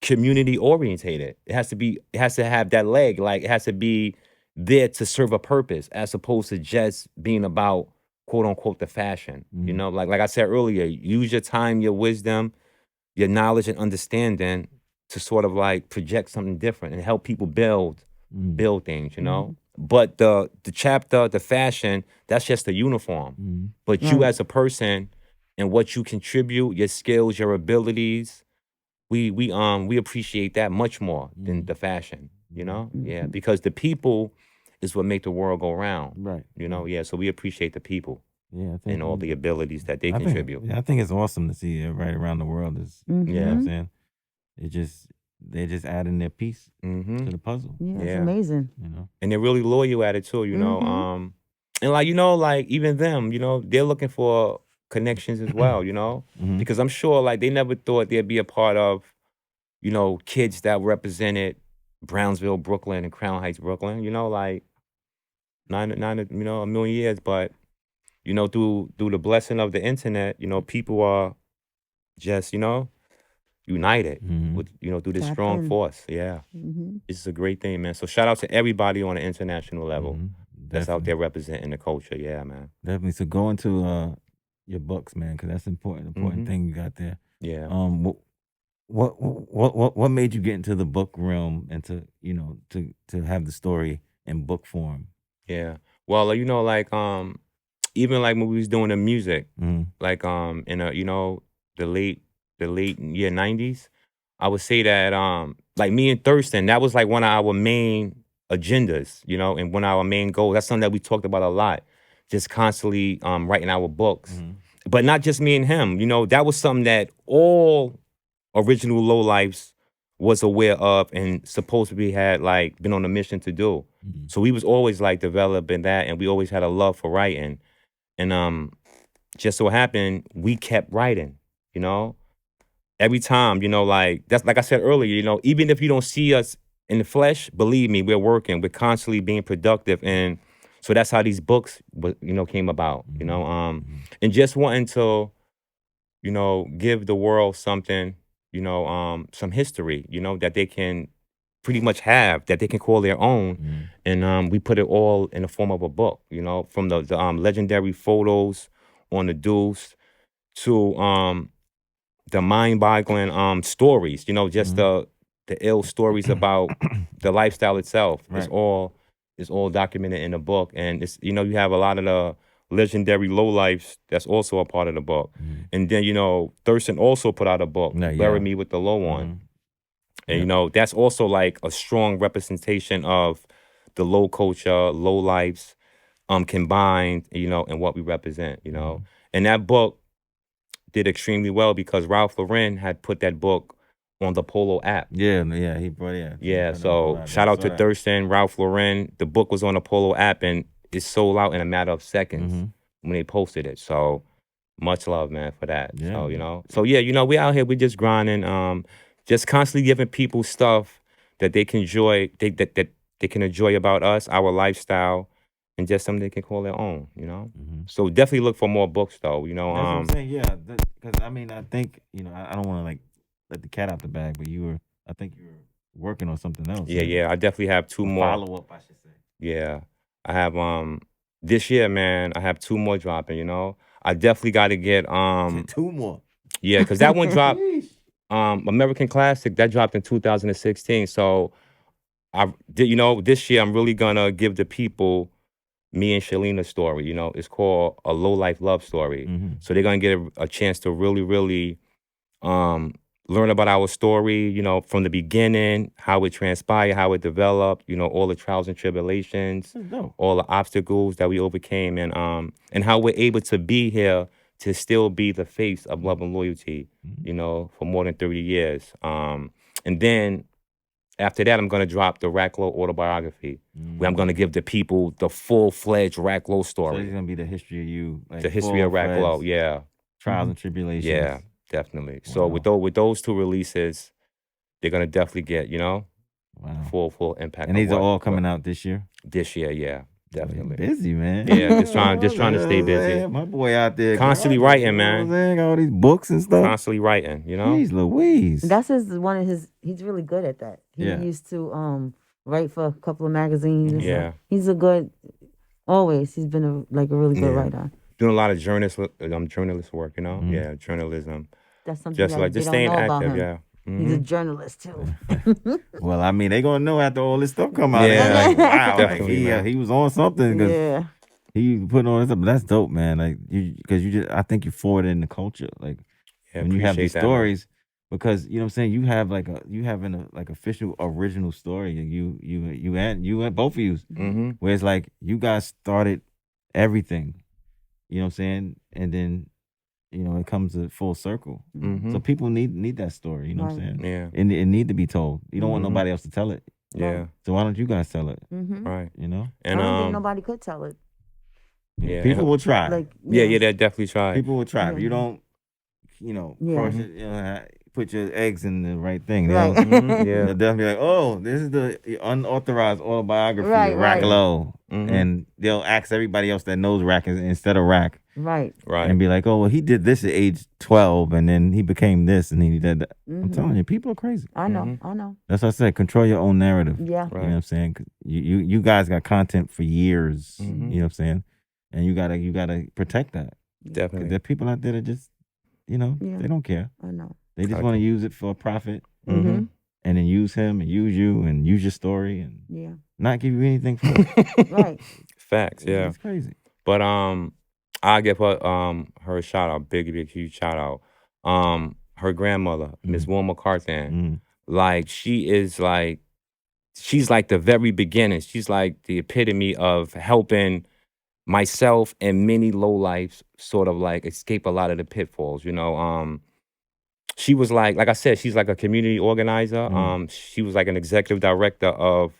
community orientated. It has to have that leg. Like it has to be there to serve a purpose as opposed to just being about quote unquote the fashion. You know, like I said earlier, use your time, your wisdom, your knowledge and understanding to sort of like project something different and help people build things, you know? But the chapter, the fashion, that's just a uniform. But you as a person and what you contribute, your skills, your abilities, we appreciate that much more than the fashion, you know? Yeah, because the people is what make the world go round. Right. You know, yeah. So we appreciate the people Yeah, I think and all the abilities that they I think, contribute. yeah, I think it's awesome to see everybody around the world is. You know what I'm saying? They're just adding their piece to the puzzle. Yeah, it's amazing. You know, and they're really loyal at it too. You know, and like you know, like even them, you know, they're looking for connections as well. You know, because I'm sure like they never thought they'd be a part of, you know, kids that represented Brownsville, Brooklyn, and Crown Heights, Brooklyn. You know, like nine, you know, a million years, but you know, through the blessing of the internet, you know, people are just, you know, united with, you know, through this Tapped strong in. force. Yeah. This is a great thing, man. So shout out to everybody on an international level that's out there representing the culture. Yeah, man. Definitely. So go into your books, man, because that's important thing you got there. Yeah. What made you get into the book realm and to, you know, to have the story in book form? Yeah. Well, you know, like even like when we was doing the music, like in a, you know, the late year 90s, I would say that like me and Thurston, that was like one of our main agendas, you know, and one of our main goals. That's something that we talked about a lot, just constantly writing our books. But not just me and him, you know, that was something that all original lowlifes was aware of and supposedly had like been on a mission to do. So we was always like developing that, and we always had a love for writing. And just so happened we kept writing, you know. Every time, you know, like that's like I said earlier, you know, even if you don't see us in the flesh, believe me, we're working. We're constantly being productive, and so that's how these books, you know, came about. You know, and just wanting to, you know, give the world something, you know, some history, you know, that they can pretty much have, that they can call their own. And we put it all in the form of a book, you know, from the legendary photos on the Deuce to the mind-boggling stories, you know, just the ill stories about the lifestyle itself. Right. It's all documented in the book. And it's, you know, you have a lot of the legendary lowlifes that's also a part of the book. And then, you know, Thurston also put out a book, Bury Me with the Low One. And, you know, that's also like a strong representation of the low culture, low lives combined, you know, and what we represent, you know. And that book did extremely well because Ralph Lauren had put that book on the Polo app. Yeah, he brought Yeah, so shout out to Thurston, Ralph Lauren. The book was on the Polo app and it sold out in a matter of seconds when they posted it. So much love, man, for that. Yeah, so, you know. So yeah, you know, we out here, we just grinding, just constantly giving people stuff that they can enjoy, that they can enjoy about us, our lifestyle, and just something they can call their own, you know? So definitely look for more books, though, you know? That's what I'm saying, yeah. Because, I mean, I think, you know, I don't want to, like, let the cat out the bag, but I think you were working on something else. Yeah, yeah. I definitely have two more. Follow-up, I should say. Yeah. I have, this year, man, I have 2 more dropping, you know? I definitely got to get, 2 more. Yeah, because that one dropped, American Classic, that dropped in 2016. So, you know, this year I'm really going to give the people me and Shalina's story, you know. It's called A Low Life Love Story. So they're going to get a chance to really, really learn about our story, you know, from the beginning, how it transpired, how it developed, you know, all the trials and tribulations, all the obstacles that we overcame, and how we're able to be here to still be the face of love and loyalty, you know, for more than 30 years. And then after that, I'm going to drop the Racklo autobiography, where I'm going to give the people the full-fledged Racklo story. So it's going to be the history of you. Like the history of Racklo, yeah. Trials and tribulations. Yeah, definitely. So with those 2 releases, they're going to definitely get, you know, Wow. full impact. And these are all coming out this year? This year, yeah. Boy, Definitely. busy, man. Yeah, just trying to stay busy. Yeah, my boy out there Constantly writing, man. Got all these books and stuff. Constantly writing, you know? Jeez Louise. That's he's really good at that. He used to write for a couple of magazines and stuff. He's a good, he's been a really good writer. Doing a lot of journalist work, you know? Mm-hmm. Yeah, journalism. That's something Just like just staying active, yeah. Mm-hmm. He's a journalist too. Well, I mean, they gonna know after all this stuff come out. Yeah, like, wow, definitely, he was on something. Yeah, he put on something. That's dope, man. Like I think you forward in the culture. Like when you have these stories, because you know what I'm saying. You have an official original story, and you and both of you. Mm-hmm. Where it's like you guys started everything. You know what I'm saying, and then. You know, it comes to full circle. Mm-hmm. So people need that story. You know what I'm saying? Yeah. And it need to be told. You don't want nobody else to tell it. Yeah. So why don't you guys tell it? Mm-hmm. Right. You know? And I don't think nobody could tell it. Yeah. People will try. They definitely try. People will try. Yeah. If you don't, cross it, put your eggs in the right thing. Right. They'll definitely be like, oh, this is the unauthorized autobiography of Racklo. Mm-hmm. And they'll ask everybody else that knows Rack instead of Rack. Right. And be like, oh, well, he did this at age 12 and then he became this and he did that. Mm-hmm. I'm telling you, people are crazy. I know. That's what I said. Control your own narrative. Yeah. You know what I'm saying? You guys got content for years. Mm-hmm. You know what I'm saying? And you gotta protect that. Definitely. There are people out there that just, they don't care. I know. They just want to use it for a profit. Mm-hmm. And then use him and use you and use your story and not give you anything for it. Right. Facts, yeah. It's crazy. But I give her a shout out, big huge shout out. Her grandmother, Miss Wilma Carthan, like she's like the very beginning. She's like the epitome of helping myself and many lowlifes sort of like escape a lot of the pitfalls, you know. She was like I said, she's like a community organizer. She was like an executive director of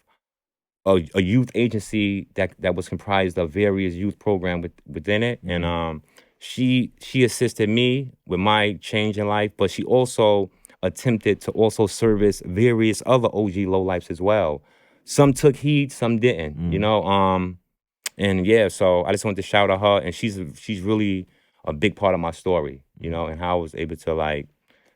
a youth agency that was comprised of various youth programs within it. And she assisted me with my change in life, but she also attempted to also service various other OG lowlifes as well. Some took heed, some didn't, you know. And yeah, so I just wanted to shout out her, and she's really a big part of my story, you know, and how I was able to like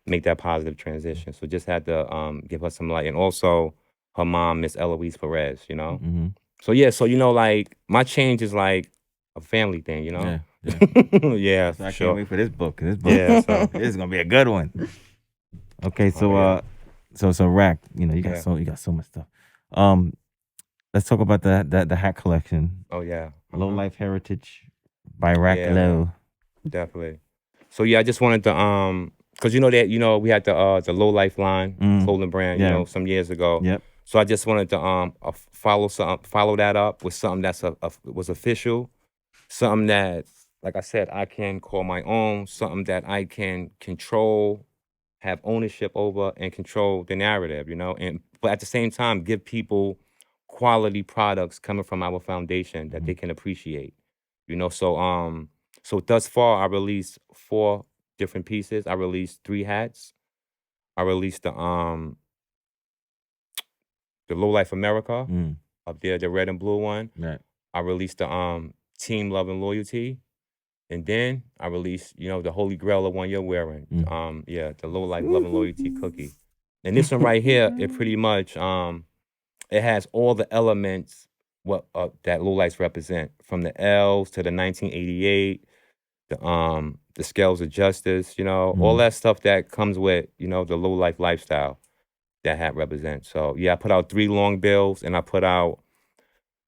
make that positive transition. So just had to give her some light. And also her mom, Miss Eloise Perez, you know? Mm-hmm. So yeah, so you know, like my change is like a family thing, you know? Yeah, so I sure. can't wait for this book. So Yeah, this is gonna be a good one. Okay, so so Rack, you got so much stuff. Let's talk about the hat collection. Oh yeah. Low Life Heritage by Racklo. Definitely. So yeah, I just wanted to because we had the Low Life line clothing brand, you know, some years ago. Yep. So I just wanted to follow that up with something that's was official, something that, like I said, I can call my own, something that I can control, have ownership over, and control the narrative, you know, but at the same time give people quality products coming from our foundation that they can appreciate, you know. So thus far I released 4 different pieces. I released 3 hats. I released the Low Life America up there, the red and blue one. Right. I released the Team Love and Loyalty. And then I released, the Holy Grail, the one you're wearing. The Low Life Love and Loyalty cookie. And this one right here, it pretty much it has all the elements that low lights represent, from the L's to the 1988, the scales of justice, all that stuff that comes with, the low life lifestyle that hat represents. So yeah, I put out 3 long bills, and I put out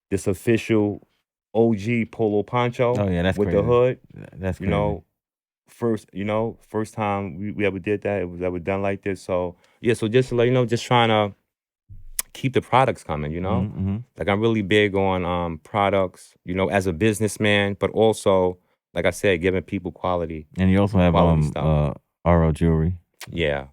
this official OG polo poncho. Oh yeah, that's with crazy. the hood. That's crazy. First time we ever did that, it was ever done like this. So yeah, so just to let you know, just trying to keep the products coming, Like I'm really big on products, as a businessman, but also, like I said, giving people quality. And you also have RL jewelry. Yeah.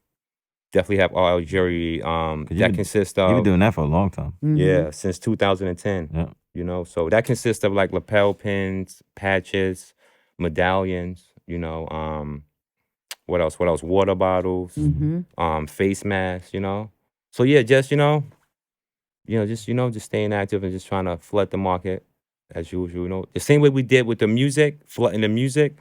Definitely have RL jewelry that consists of... You've been doing that for a long time. Yeah, since 2010. Yeah. So that consists of like lapel pins, patches, medallions, what else? Water bottles, face masks, So yeah, just, just staying active and just trying to flood the market as usual. The same way we did with the music, flooding the music.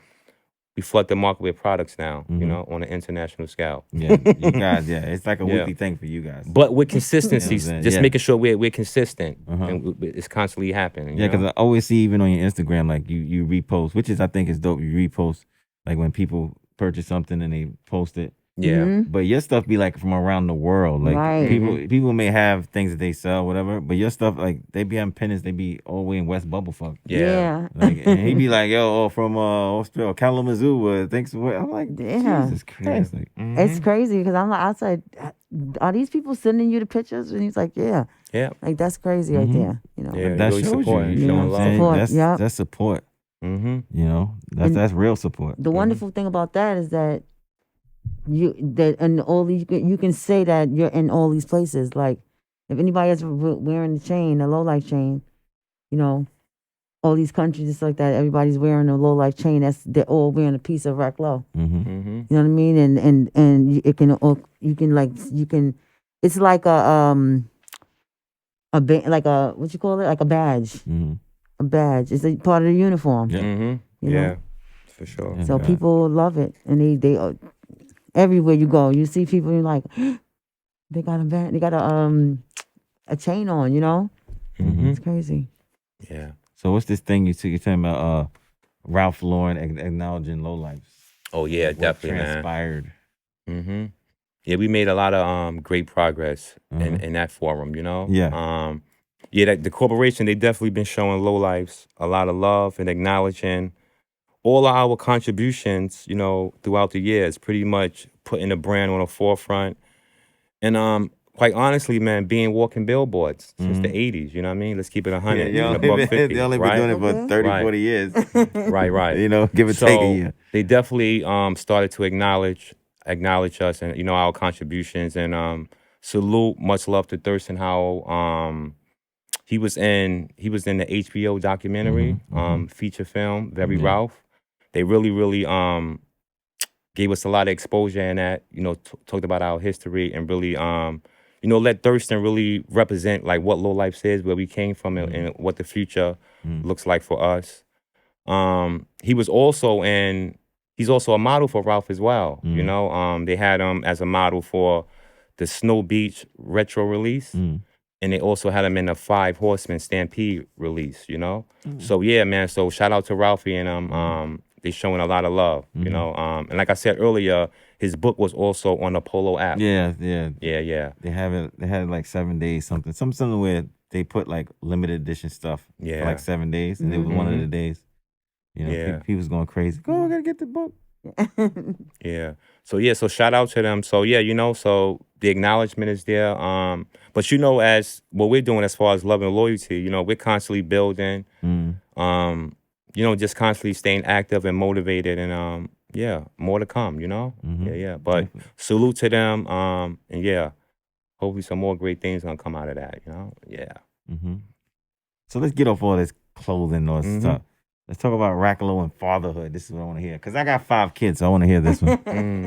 We flood the market with products now, on an international scale. Yeah, you guys, it's like a Yeah. weekly thing for you guys. But with consistency, saying? just Yeah. making sure we're consistent Uh-huh. and it's constantly happening. Yeah, because I always see even on your Instagram, like you repost, which is I think is dope. You repost like when people purchase something and they post it. Yeah. Mhm. But your stuff be like from around the world. Like Right. people may have things that they sell, whatever. But your stuff, like they be having pendants, they be all the way in West Bubblefuck. Yeah. Like and he be like, yo, from Australia, Kalamazoo. Thanks for what I'm like, Yeah. Jesus Christ. Like, It's crazy because I'm like, I said, are these people sending you the pictures? And he's like, yeah. Yeah. Like that's crazy right there. Yeah, but that really shows supporting, you. You know showing what I'm saying? Support, yep. That's support. Mm-hmm. You know, And that's real support. the wonderful thing about that is that and all these you can say that you're in all these places. Like if anybody is wearing the chain, a low life chain, all these countries just like that. Everybody's wearing a low life chain. They're all wearing a piece of racklo. Mm-hmm. Mm-hmm. You know what I mean? And it can you can. It's like like a what you call it, like a badge. Mm-hmm. A badge. It's a part of the uniform. Yeah. Mm-hmm. You know? Yeah, for sure. Yeah. So people love it, and they everywhere you go, you see people. You're like, they got a chain on. Mm-hmm. It's crazy. Yeah. So what's this thing you're talking about? Ralph Lauren acknowledging lowlifes. Oh yeah, What definitely, man. transpired. Mm-hmm. Yeah, we made a lot of great progress Mhm. in that forum. Yeah. The corporation, they definitely been showing lowlifes a lot of love and acknowledging all of our contributions, throughout the years, pretty much putting the brand on the forefront. And quite honestly, man, being walking billboards since the 80s, you know what I mean? Let's keep it 100 Yeah, and a buck 50, they only been right? doing it for Okay. 30, Right. 40 years. Right. Give or take a So year. they definitely started to acknowledge us and our contributions and salute, much love to Thurston Howell. He was in the HBO documentary, feature film, Very Yeah. Ralph. They really gave us a lot of exposure in that, talked about our history and really let Thurston really represent like what Low Life is, where we came from and what the future looks like for us. He's also a model for Ralph as well. They had him as a model for the Snow Beach retro release, and they also had him in the Five Horsemen Stampede release. So yeah, man. So shout out to Ralphie and they showing a lot of love. And like I said earlier, his book was also on the Polo app. Yeah. Yeah. They have it. They had it like 7 days, something where they put like limited edition stuff for Yeah. like 7 days, and it was one of the days. Yeah. People was going crazy. Go, I gotta get the book. Yeah. So shout out to them. So yeah, so the acknowledgement is there. But as what we're doing as far as love and loyalty, we're constantly building. Just constantly staying active and motivated and more to come, Yeah. But salute to them. And yeah, hopefully some more great things gonna come out of that, Yeah. So let's get off all this clothing and all this stuff. Let's talk about racklo and fatherhood. This is what I want to hear. Because I got 5 kids, so I want to hear this one.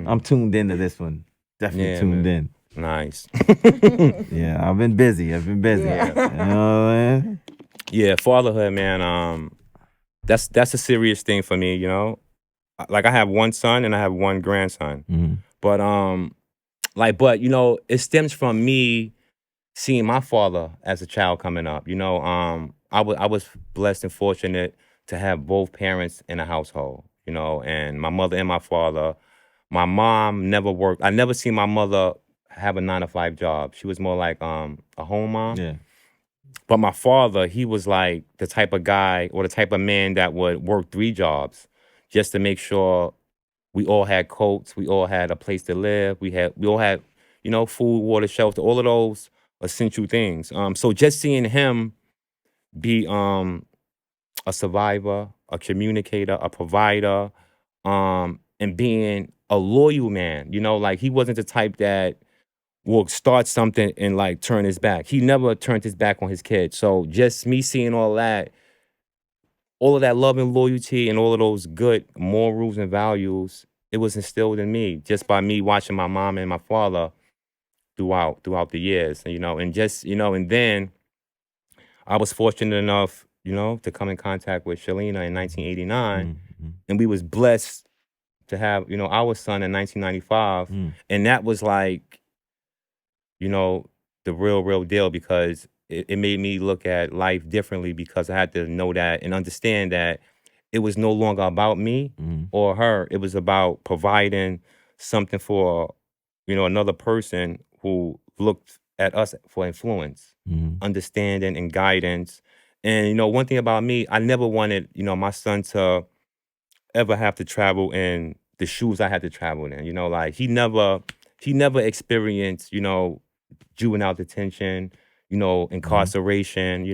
I'm tuned into this one. Definitely tuned in. Nice. Yeah, I've been busy. Yeah. You know what I mean? Yeah, fatherhood, man. That's a serious thing for me, Like I have one son and I have one grandson. But it stems from me seeing my father as a child coming up. I was blessed and fortunate to have both parents in the household, and my mother and my father. My mom never worked. I never seen my mother have a 9-to-5 job. She was more like a home mom. Yeah. But my father, he was like the type of guy or the type of man that would work 3 jobs just to make sure we all had coats, we all had a place to live, we all had, food, water, shelter, all of those essential things. So just seeing him be a survivor, a communicator, a provider, and being a loyal man, like he wasn't the type that will start something and like turn his back. He never turned his back on his kids. So just me seeing all of that love and loyalty and all of those good morals and values, it was instilled in me just by me watching my mom and my father throughout the years, and just, and then I was fortunate enough, to come in contact with Shalina in 1989, and we was blessed to have, our son in 1995, and that was like, the real deal, because it made me look at life differently, because I had to know that and understand that it was no longer about me or her. It was about providing something for, another person who looked at us for influence, understanding and guidance. And, one thing about me, I never wanted, my son to ever have to travel in the shoes I had to travel in. Like he never experienced, juvenile detention, incarceration.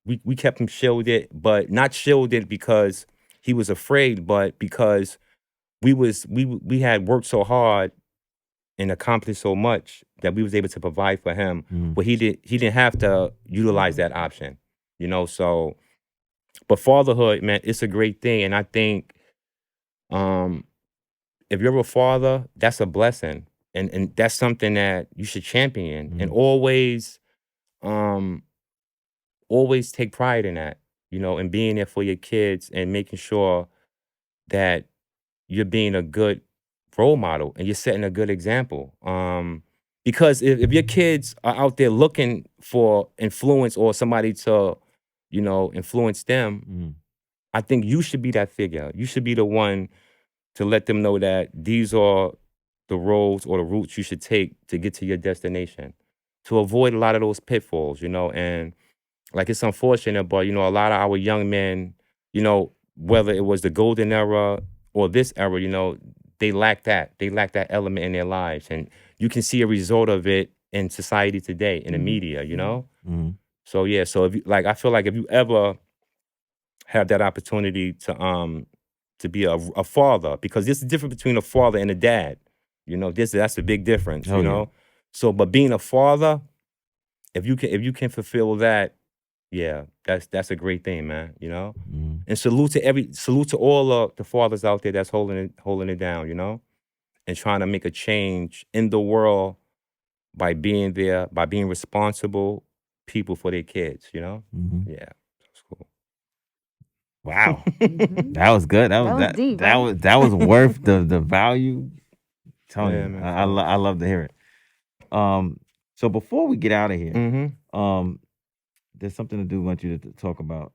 We kept him shielded, but not shielded because he was afraid, but because we had worked so hard and accomplished so much that we was able to provide for him, but he didn't have to utilize that option. So, but fatherhood, man, it's a great thing, and I think if you're a father, that's a blessing, and that's something that you should champion, and always take pride in that, and being there for your kids and making sure that you're being a good role model and you're setting a good example. Because if your kids are out there looking for influence or somebody to, influence them, I think you should be that figure. You should be the one to let them know that these are the roads or the routes you should take to get to your destination, to avoid a lot of those pitfalls, and like, it's unfortunate, but, a lot of our young men, whether it was the golden era or this era, they lack that. They lack that element in their lives. And you can see a result of it in society today, in the media, So, yeah, so if you, like, I feel like if you ever have that opportunity to be a father, because there's a difference between a father and a dad, that's a big difference, Yeah. So, but being a father, if you can fulfill that, yeah, that's a great thing, man. And salute to all the fathers out there that's holding it down, and trying to make a change in the world by being there, by being responsible people for their kids, Yeah, that's cool. Wow, that was good. That was deep, that right? was worth the value. Tony, Yeah, man, I love to hear it. So before we get out of here, there's something to do. Want you to talk about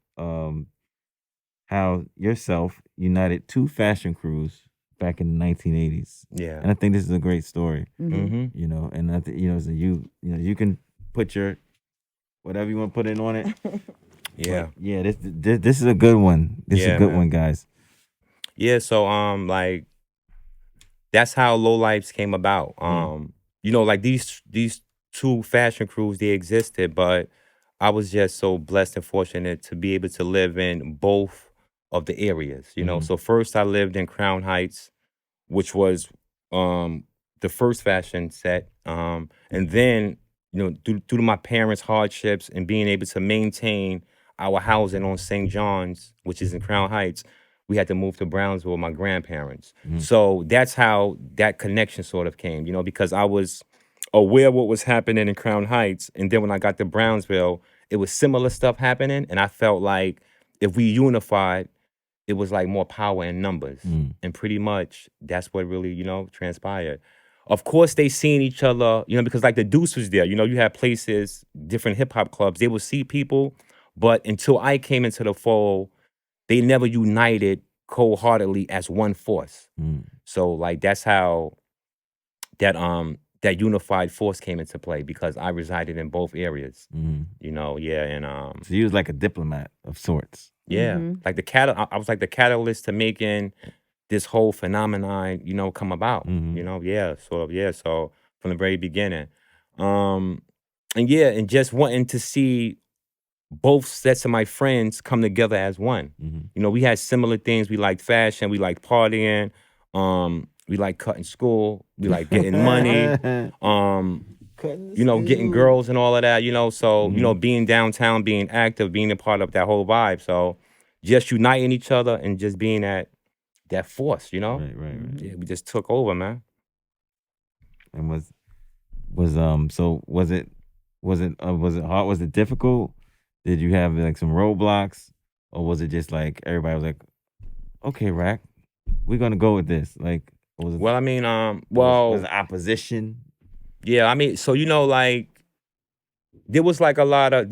how yourself united two fashion crews back in the 1980s. Yeah. And I think this is a great story. Mm-hmm. And I think so you can put your whatever you want to put in on it. Yeah. But yeah, this is a good one. This is a good one, guys. Yeah, so like that's how lolifes came about. Like these two fashion crews, they existed, but I was just so blessed and fortunate to be able to live in both of the areas. So first I lived in Crown Heights, which was the first fashion set, and then due to my parents' hardships and being able to maintain our housing on St. John's, which is in Crown Heights, we had to move to Brownsville with my grandparents. So that's how that connection sort of came, because I was aware of what was happening in Crown Heights, and then when I got to Brownsville, it was similar stuff happening, and I felt like if we unified, it was like more power in numbers. And pretty much that's what really, transpired. Of course, they seen each other, because like the Deuce was there. You had places, different hip hop clubs, they would see people, but until I came into the fold, they never united cold-heartedly as one force. So like that's how that unified force came into play, because I resided in both areas. Yeah, and so you was like a diplomat of sorts. Yeah, like I was like the catalyst to making this whole phenomenon, come about. Yeah, sort of. Yeah, so from the very beginning, and yeah, and just wanting to see both sets of my friends come together as one. We had similar things. We liked fashion. We liked partying. We liked cutting school. We liked getting money. Getting girls and all of that. So being downtown, being active, being a part of that whole vibe. So just uniting each other and just being that force. Right. Yeah, we just took over, man. And So was it hard? Was it difficult? Did you have like some roadblocks, or was it just like everybody was like, okay, Rack, we're gonna go with this? Like, was it, Well, I mean, was it opposition? yeah, I mean, so like there was like probably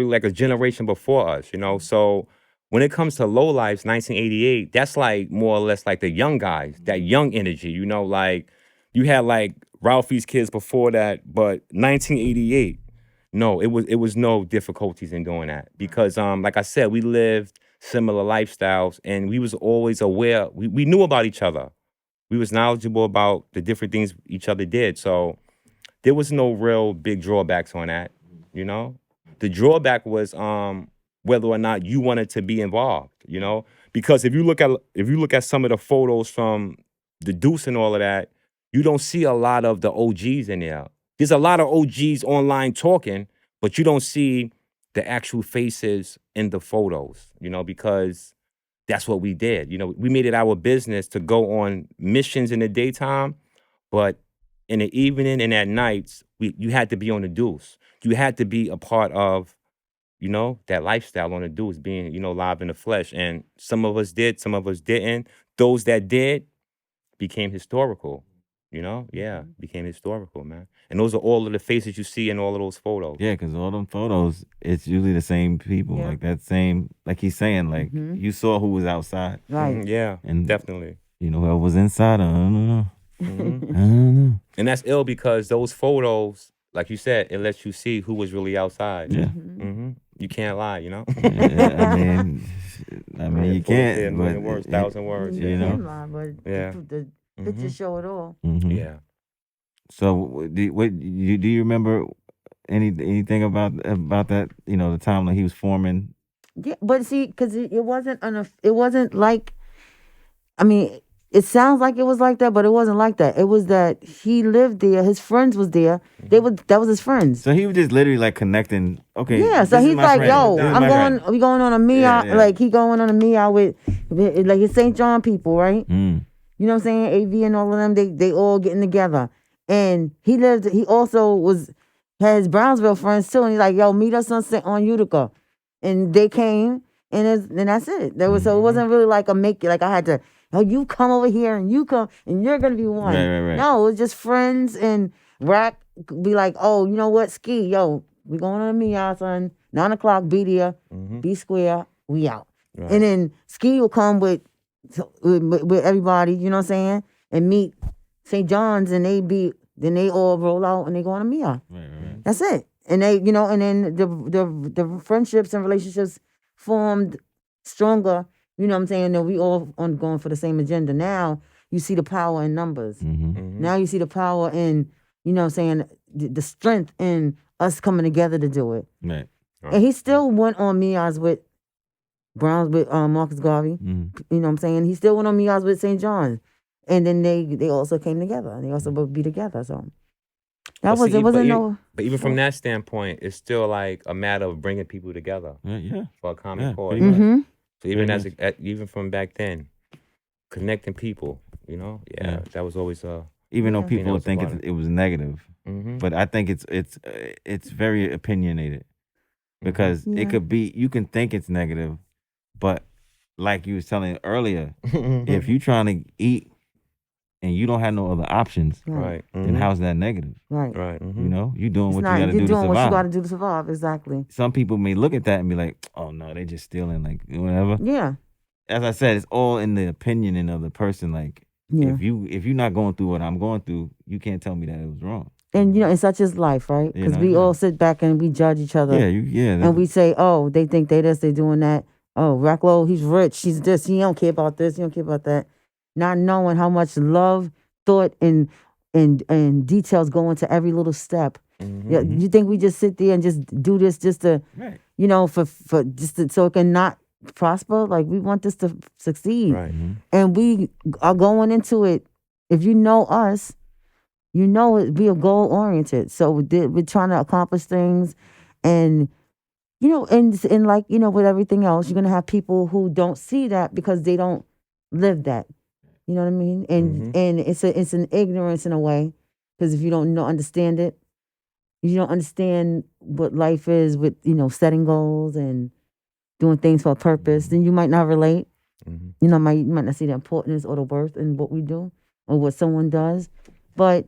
like a generation before us, So when it comes to lowlifes, 1988, that's like more or less like the young guys, that young energy, Like you had like Ralphie's kids before that, but 1988, no, it was no difficulties in doing that because, like I said, we lived similar lifestyles and we was always aware. We knew about each other. We was knowledgeable about the different things each other did. So there was no real big drawbacks on that, The drawback was whether or not you wanted to be involved, Because if you look at some of the photos from the Deuce and all of that, you don't see a lot of the OGs in there. There's a lot of OGs online talking, but you don't see the actual faces in the photos, because that's what we did. We made it our business to go on missions in the daytime, but in the evening and at nights, you had to be on the Deuce. You had to be a part of, that lifestyle on the Deuce, being, live in the flesh. And some of us did, some of us didn't. Those that did became historical, became historical, man. And those are all of the faces you see in all of those photos. Yeah, because all them photos, it's usually the same people, like that same, like he's saying, like you saw who was outside. Right. Yeah, and definitely. Whoever was inside, I don't know. I don't know. And that's ill because those photos, like you said, it lets you see who was really outside. Yeah. You can't lie, Yeah, I mean, you can't. But words, 1,000 words. You can't lie, but the pictures show it all. Yeah. So, do you remember anything about that? The time that he was forming. Yeah, but see, because it wasn't like, I mean, it sounds like it was like that, but it wasn't like that. It was that he lived there, his friends was there. That was his friends. So he was just literally like connecting. Okay. Yeah, so he's like, yo, we going on a Mia, like he going on a Mia with like his St. John people, right? You know what I'm saying? AV and all of them, they all getting together. And he also had his Brownsville friends too, and he's like, yo, meet us on Utica. And they came, and that's it. So it wasn't really like like I had to, oh, you come over here and you come and you're gonna be one. Right. No, it was just friends, and Rack be like, oh, you know what, Ski, yo, we going on a Mia, son. 9 o'clock, be there, be square, we out. Right. And then Ski will come with everybody, you know what I'm saying, and meet St. John's, and then they all roll out and they go on a Mia. Right. That's it. And they, and then the friendships and relationships formed stronger. You know what I'm saying? That we all going for the same agenda. Now you see the power in numbers. Now you see the power in, you know what I'm saying, the strength in us coming together to do it. Right. And he still went on Mia's with Browns with Marcus Garvey. You know what I'm saying? He still went on Mia's with St. John's. And then they also came together. And they also would be together. So that But even from that standpoint, it's still like a matter of bringing people together. Yeah. For a common cause. So even from back then, connecting people, that was always even though people would think it was negative, but I think it's very opinionated because it could be, you can think it's negative, but like you was telling earlier, if you trying to eat and you don't have no other options, right? Then how's that negative? Right. You doing what you got to do to survive. You're doing what you got to do to survive, exactly. Some people may look at that and be like, oh no, they just stealing, like whatever. Yeah. As I said, it's all in the opinion of the person. Like, if you're not going through what I'm going through, you can't tell me that it was wrong. And and such is life, right? Because we all sit back and we judge each other. And we say, oh, they think they this, they doing that. Oh, Racklo, he's rich, he's this, he don't care about this, he don't care about that. Not knowing how much love, thought, and details go into every little step. You think we just sit there and just do this just to, for just to, so it can not prosper? Like, we want this to succeed. Right. And we are going into it. If you know us, you know it. We are goal oriented. So we're trying to accomplish things, and and like with everything else, you're gonna have people who don't see that because they don't live that. You know what I mean? And and it's an ignorance in a way, Because if you don't understand it, you don't understand what life is with, setting goals and doing things for a purpose, then you might not relate. Mm-hmm. You might not see the importance or the worth in what we do or what someone does. But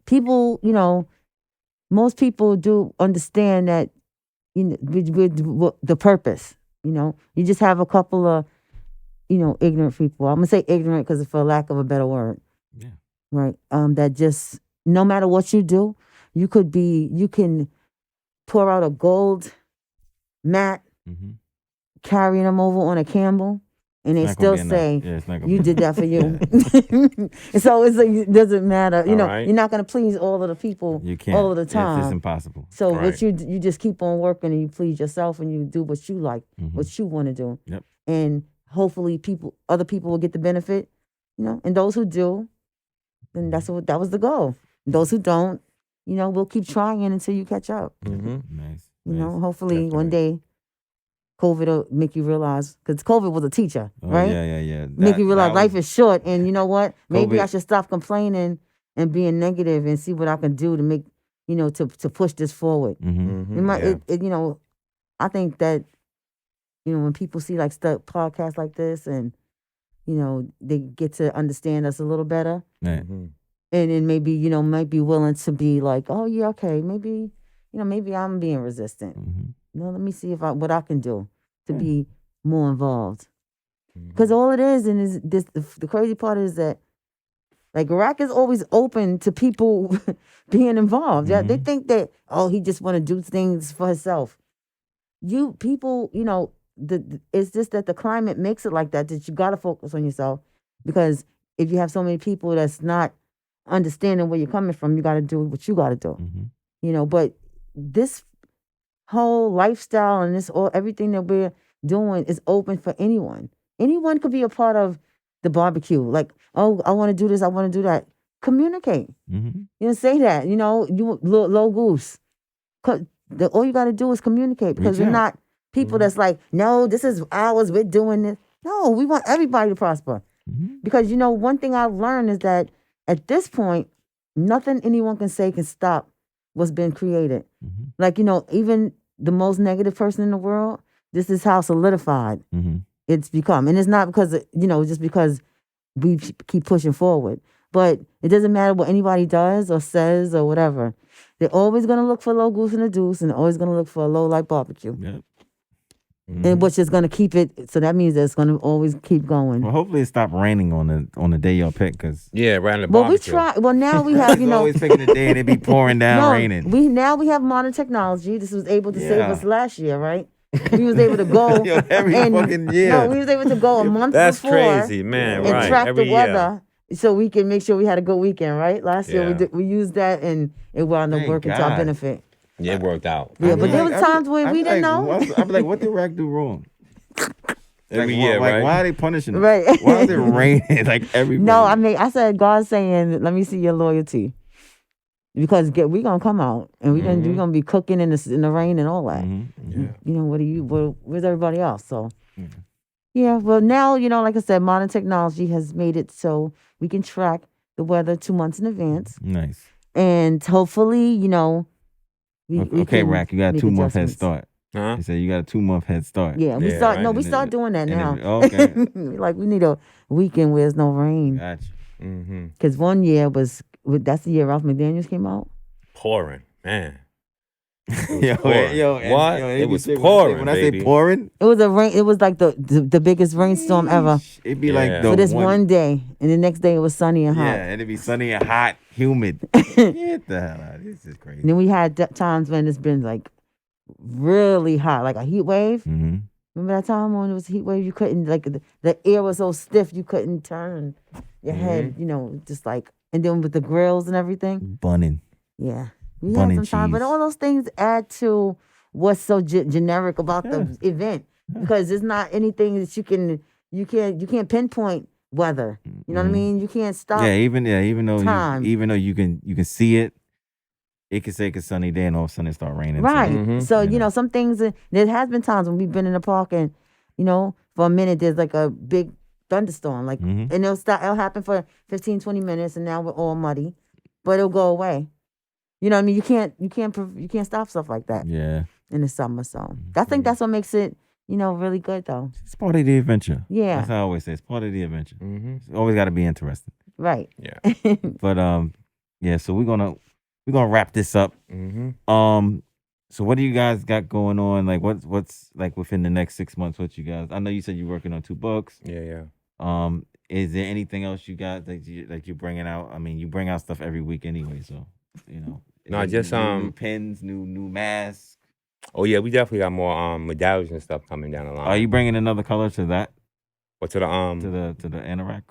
people, most people do understand that, with the purpose. You just have a couple of, ignorant people. I'm gonna say ignorant because for lack of a better word. Yeah. Right. That just no matter what you do, you can pour out a gold mat, carrying them over on a camel, and they still say you did that for you. And so it's like, it doesn't matter. You're not going to please all of the people all of the time. It's impossible. So what you just keep on working and you please yourself and you do what you like, what you want to do. Yep. And hopefully other people will get the benefit, and those who do, then that was the goal. Those who don't, we'll keep trying until you catch up. Nice. Hopefully one day COVID will make you realize, because COVID was a teacher, right? Yeah. Make you realize life is short, and you know what? Maybe I should stop complaining and being negative and see what I can do to make, to push this forward. I think that, when people see like podcasts like this and, they get to understand us a little better. And then maybe, might be willing to be like, oh yeah, okay, maybe I'm being resistant. Let me see what I can do to be more involved. Because all it is, and is this, the crazy part is that, like, Rack is always open to people being involved. Yeah, they think that, he just want to do things for himself. People, it's just that the climate makes it like that you got to focus on yourself. Because if you have so many people that's not understanding where you're coming from, you got to do what you got to do. But this whole lifestyle and everything that we're doing is open for anyone. Anyone could be a part of the barbecue. Like, I want to do this, I want to do that. Communicate. Say that. You low goose. All you got to do is communicate, because we're not people that's like, no, this is ours, we're doing this. No, we want everybody to prosper. Because one thing I've learned is that at this point, nothing anyone can say can stop what's been created. Like, even the most negative person in the world, this is how solidified it's become. And it's not because, just because we keep pushing forward. But it doesn't matter what anybody does or says or whatever. They're always going to look for low goose and a deuce, and they're always going to look for a low light barbecue. Yep. And which is going to keep it, so that means that it's going to always keep going. Well, hopefully it stopped raining on the day y'all pick, because right on the Well, barbecue. we try. Well, now we have, always picking the day and it be pouring down, raining. We have modern technology. This was able to save us last year, right? We was able to go every fucking year. No, we was able to go a month That's before. crazy, man. And Right. track Every the weather, so we can make sure we had a good weekend, right? Last year we used that, and it wound up working to our benefit. Yeah, it worked out. Yeah, but there was times where we didn't know. I'm like, what did Rack do wrong? Every year, right? Why are they punishing us? Right. Why is it raining like every? No, I said God's saying, let me see your loyalty, because we gonna come out and we gonna be cooking in the rain and all that. Where's everybody else? So yeah, well now like I said, modern technology has made it so we can track the weather 2 months in advance. Nice. And hopefully, we okay, can Rack, you got a 2 month head start. Huh? You said you got a 2 month head start. Yeah, we start. Right. No, we start doing that now. Okay. Like, we need a weekend where there's no rain. Gotcha. Because one year that's the year Ralph McDaniels came out. Pouring, man. It was pouring. When I say pouring, it was a rain. It was like the biggest rainstorm ever. It'd be like for this one day, and the next day it was sunny and hot. Yeah, and it'd be sunny and hot, humid. Get the hell out! This is crazy. And then we had times when it's been like really hot, like a heat wave. Remember that time when it was a heat wave? You couldn't, like, the air was so stiff you couldn't turn your head. Just like, and then with the grills and everything, bunning. Yeah. We had some time, but all those things add to what's so generic about the event, because it's not anything that you can't pinpoint weather. You know what I mean? You can't stop. Yeah, even though time. Even though you can see it, it could say it's a sunny day and all of a sudden it start raining. Right. So some things. There has been times when we've been in the park and for a minute there's like a big thunderstorm, like, and it'll happen for 15-20 minutes, and now we're all muddy. but it'll go away. You know what I mean? You can't stop stuff like that. Yeah. In the summer, so I think that's what makes it, really good though. It's part of the adventure. Yeah. That's how I always say. It's part of the adventure. It's always got to be interesting. Right. Yeah. But yeah. So we're gonna wrap this up. So what do you guys got going on? Like what's like within the next 6 months? What you guys? I know you said you're working on 2 books. Yeah. Is there anything else you got that you're bringing out? I mean, you bring out stuff every week anyway, so No, just new pens, new masks. Oh yeah, we definitely got more medallions and stuff coming down the line. Are you bringing another color to that? Or to the to the anorak?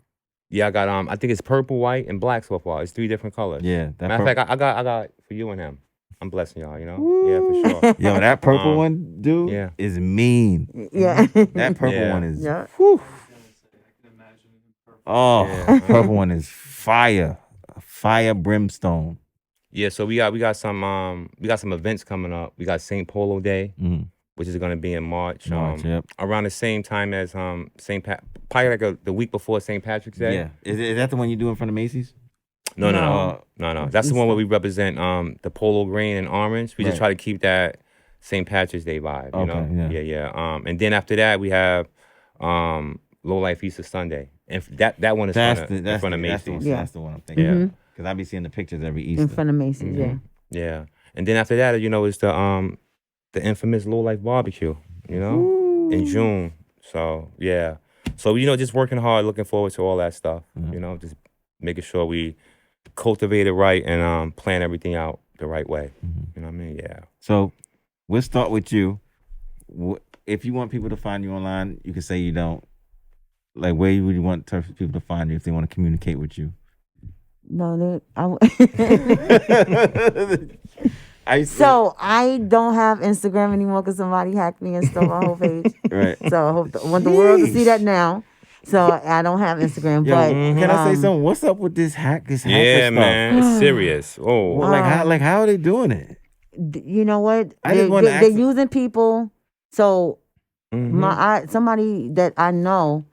Yeah, I got I think it's purple, white, and black so far. It's 3 different colors. Yeah, that matter of fact, I got for you and him. I'm blessing y'all, Woo. Yeah, for sure. Yo, that purple one, dude, is mean. Yeah. That purple one is whew. Oh, purple one is fire brimstone. Yeah, so we got some events coming up. We got St. Polo Day, which is going to be in March. Around the same time as probably like the week before St. Patrick's Day. Yeah, is that the one you do in front of Macy's? No. That's the one where we represent the polo green and orange. We just try to keep that St. Patrick's Day vibe. You know? Yeah. And then after that we have Low Life Easter Sunday, and that one is in front of Macy's. That's the one I'm thinking. Yeah. Because I be seeing the pictures every Easter. In front of Macy's, Yeah. And then after that, it's the infamous Low Life Barbecue, in June. So, yeah. So, just working hard, looking forward to all that stuff, just making sure we cultivate it right and plan everything out the right way. You know what I mean? Yeah. So, we'll start with you. If you want people to find you online, you can say you don't. Like, where would you want people to find you if they want to communicate with you? No, So I don't have Instagram anymore because somebody hacked me and stole my whole page. Right. So I want the world to see that now. So I don't have Instagram. Yo, but can I say something? What's up with this hacker stuff? Yeah, man, it's serious. Oh, well, how are they doing it? You know what? They're using people. So somebody that I knew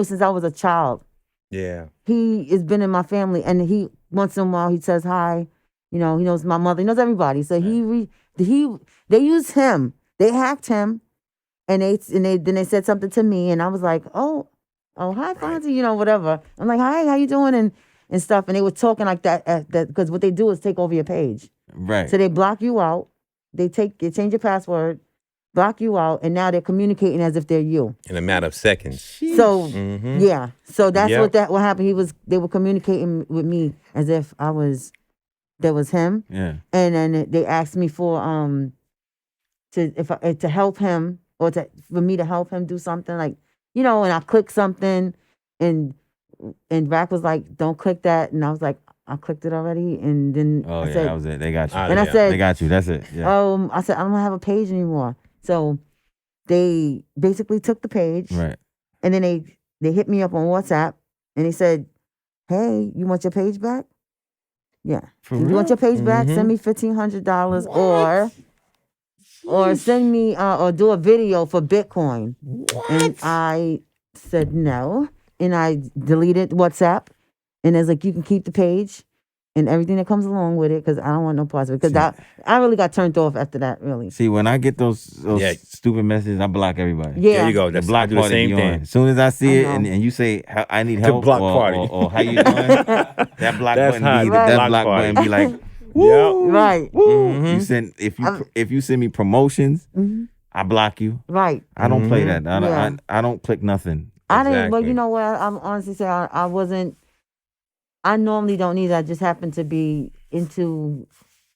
since I was a child. Yeah. He has been in my family, and he once in a while he says hi. He knows my mother. He knows everybody. So they used him. They hacked him, and they said something to me, and I was like, oh, hi, Fonzie, whatever. I'm like, hi, how you doing, and stuff. And they were talking like that because what they do is take over your page. Right. So they block you out. They change your password, block you out, and now they're communicating as if they're you in a matter of seconds. So yeah, so that's what happened. They were communicating with me as if that was him. Yeah, and then they asked me for to help him or for me to help him do something like and I clicked something and Rack was like, don't click that, and I was like, I clicked it already, and then I said, that was it. They got you. And I said, they got you. That's it. Yeah. I said, I don't have a page anymore. So they basically took the page, right? And then they hit me up on WhatsApp, and they said, "Hey, you want your page back? Yeah, you want your page back? Send me $1,500, or send me or do a video for Bitcoin." What? And I said no, and I deleted WhatsApp, and it's like, you can keep the page and everything that comes along with it, because I don't want no parts of it. Because I really got turned off after that, really. See, when I get those stupid messages, I block everybody. Yeah. There you go. That's the block do the same thing. As soon as I see it and you say, I need help, block party. Or how you doing, that block button be like, woo, right. Woo. You send if you send me promotions, I block you. Right. I don't play that. I don't click nothing. I didn't. But you know what? I'm honestly saying I wasn't. I normally don't need that. I just happened to be into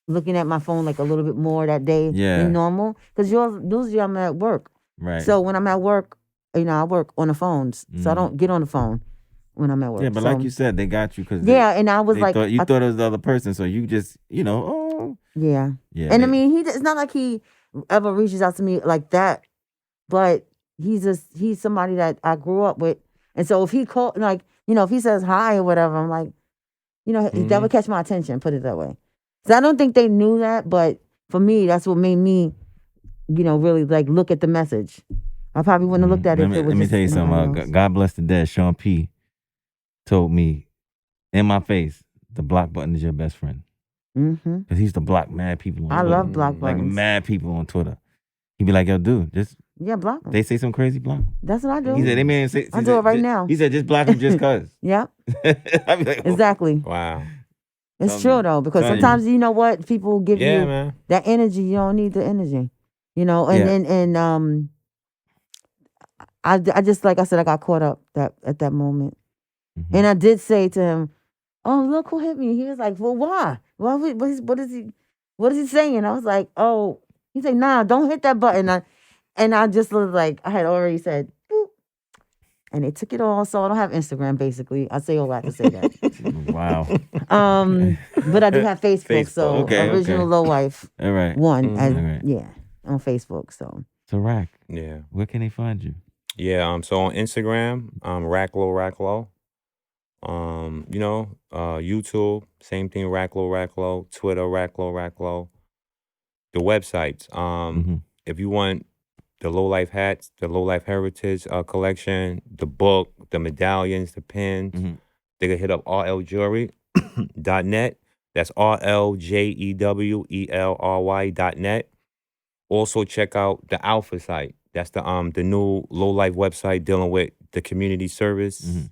looking at my phone like a little bit more that day than normal. Because usually I'm at work. Right. So when I'm at work, I work on the phones. So I don't get on the phone when I'm at work. Yeah, but like you said, they got you because and I was like, thought it was the other person, so you just Yeah. And I mean, it's not like he ever reaches out to me like that, but he's somebody that I grew up with, and so if he called, like, if he says hi or whatever, I'm like, that would catch my attention. Put it that way. So I don't think they knew that, but for me, that's what made me, really like look at the message. I probably wouldn't have looked at it. Let me tell you something. God bless the dead. Sean P. told me in my face, the block button is your best friend. Mm-hmm. Because he used to block mad people on I Twitter. love block Like buttons. mad people on Twitter. He'd be like, yo, dude, just block them. they say some crazy block. That's what I do. He said, they man say, I do it right now. He said, just block him just cause. Yep. I'd be like, oh. Exactly. Wow. It's true though, because sometimes you know what, people give you man. that energy. You don't need the energy, you know. And I just, like I said, I got caught up at that moment, and I did say to him, "Oh, look who hit me." He was like, "Well, why? What is he saying?" I was like, "Oh," he said, "Nah, don't hit that button." I just was like, I had already said, boop, and they took it all, so I don't have Instagram. Basically, I say all that to say that. Wow. But I do have Facebook. So Original Lowlife. All right. One, on Facebook. So Rack. Yeah. Where can they find you? Yeah. So on Instagram, racklo. YouTube, same thing, racklo. Twitter, racklo. The websites. If you want the Low Life hats, the Low Life Heritage collection, the book, the medallions, the pins, they can hit up rljewelry.net. That's rljewelry.net. Also check out the Alpha site. That's the new Low Life website dealing with the community services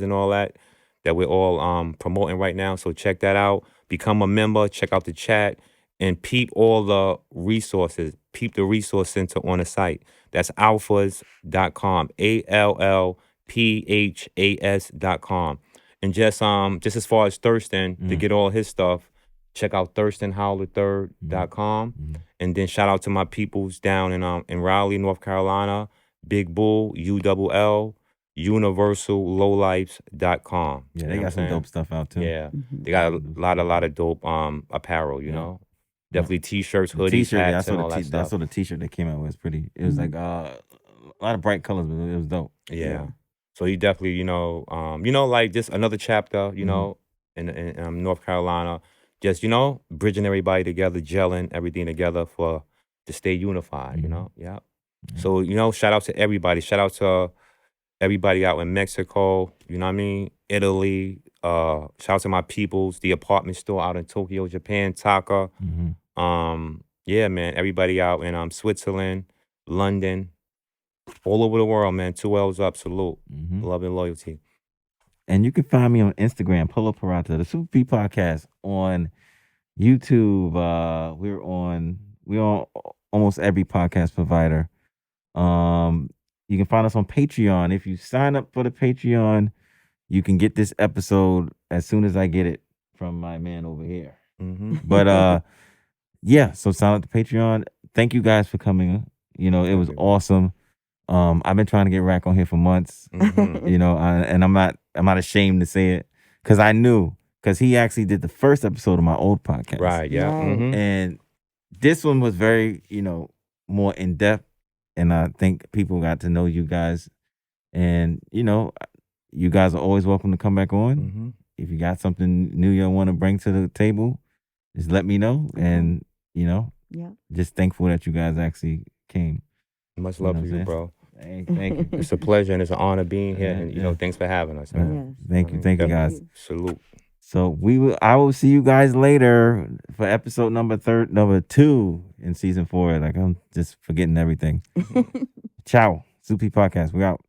and all that we're all promoting right now. So check that out. Become a member. Check out the chat and peep all the resources. Peep the resource center on the site. That's alphas.com. ALLPHAS.com. And just as far as Thurston, to get all his stuff, check out thurstonhowler3rd.com. And then shout out to my peoples down in Raleigh, North Carolina, Big Bull, ULL, universallowlifes.com. Yeah, they got some dope stuff out too. Yeah. They got a lot of dope apparel, you know. Definitely t-shirts, hoodies, hats, and all that stuff. I saw the t-shirt that came out was pretty. It was like a lot of bright colors, but it was dope. Yeah. So he definitely, like just another chapter, in North Carolina, just, bridging everybody together, gelling everything together to stay unified, you know? Yeah. So, shout out to everybody. Shout out to everybody out in Mexico, you know what I mean? Italy. Shout out to my peoples, the apartment store out in Tokyo, Japan, Taka. Yeah, man. Everybody out in Switzerland, London, all over the world, man. 2 L's up, salute. Love and loyalty. And you can find me on Instagram, Polo Parata, the Super P Podcast, on YouTube. We're on almost every podcast provider. You can find us on Patreon. If you sign up for the Patreon, you can get this episode as soon as I get it from my man over here. But so sign up to Patreon. Thank you guys for coming. It was awesome. I've been trying to get Rack on here for months. And I'm not ashamed to say it because I knew, because he actually did the first episode of my old podcast. Right. Yeah. And this one was very, more in depth. And I think people got to know you guys. And, you guys are always welcome to come back on. If you got something new you want to bring to the table, just let me know. And, just thankful that you guys actually came. Much love to you, bro. Hey, thank you. It's a pleasure and it's an honor being here. And, thanks for having us, man. Thank you, guys. Salute. So I will see you guys later for episode number 2 in season 4. Like, I'm just forgetting everything. Ciao. Super Podcast. We out.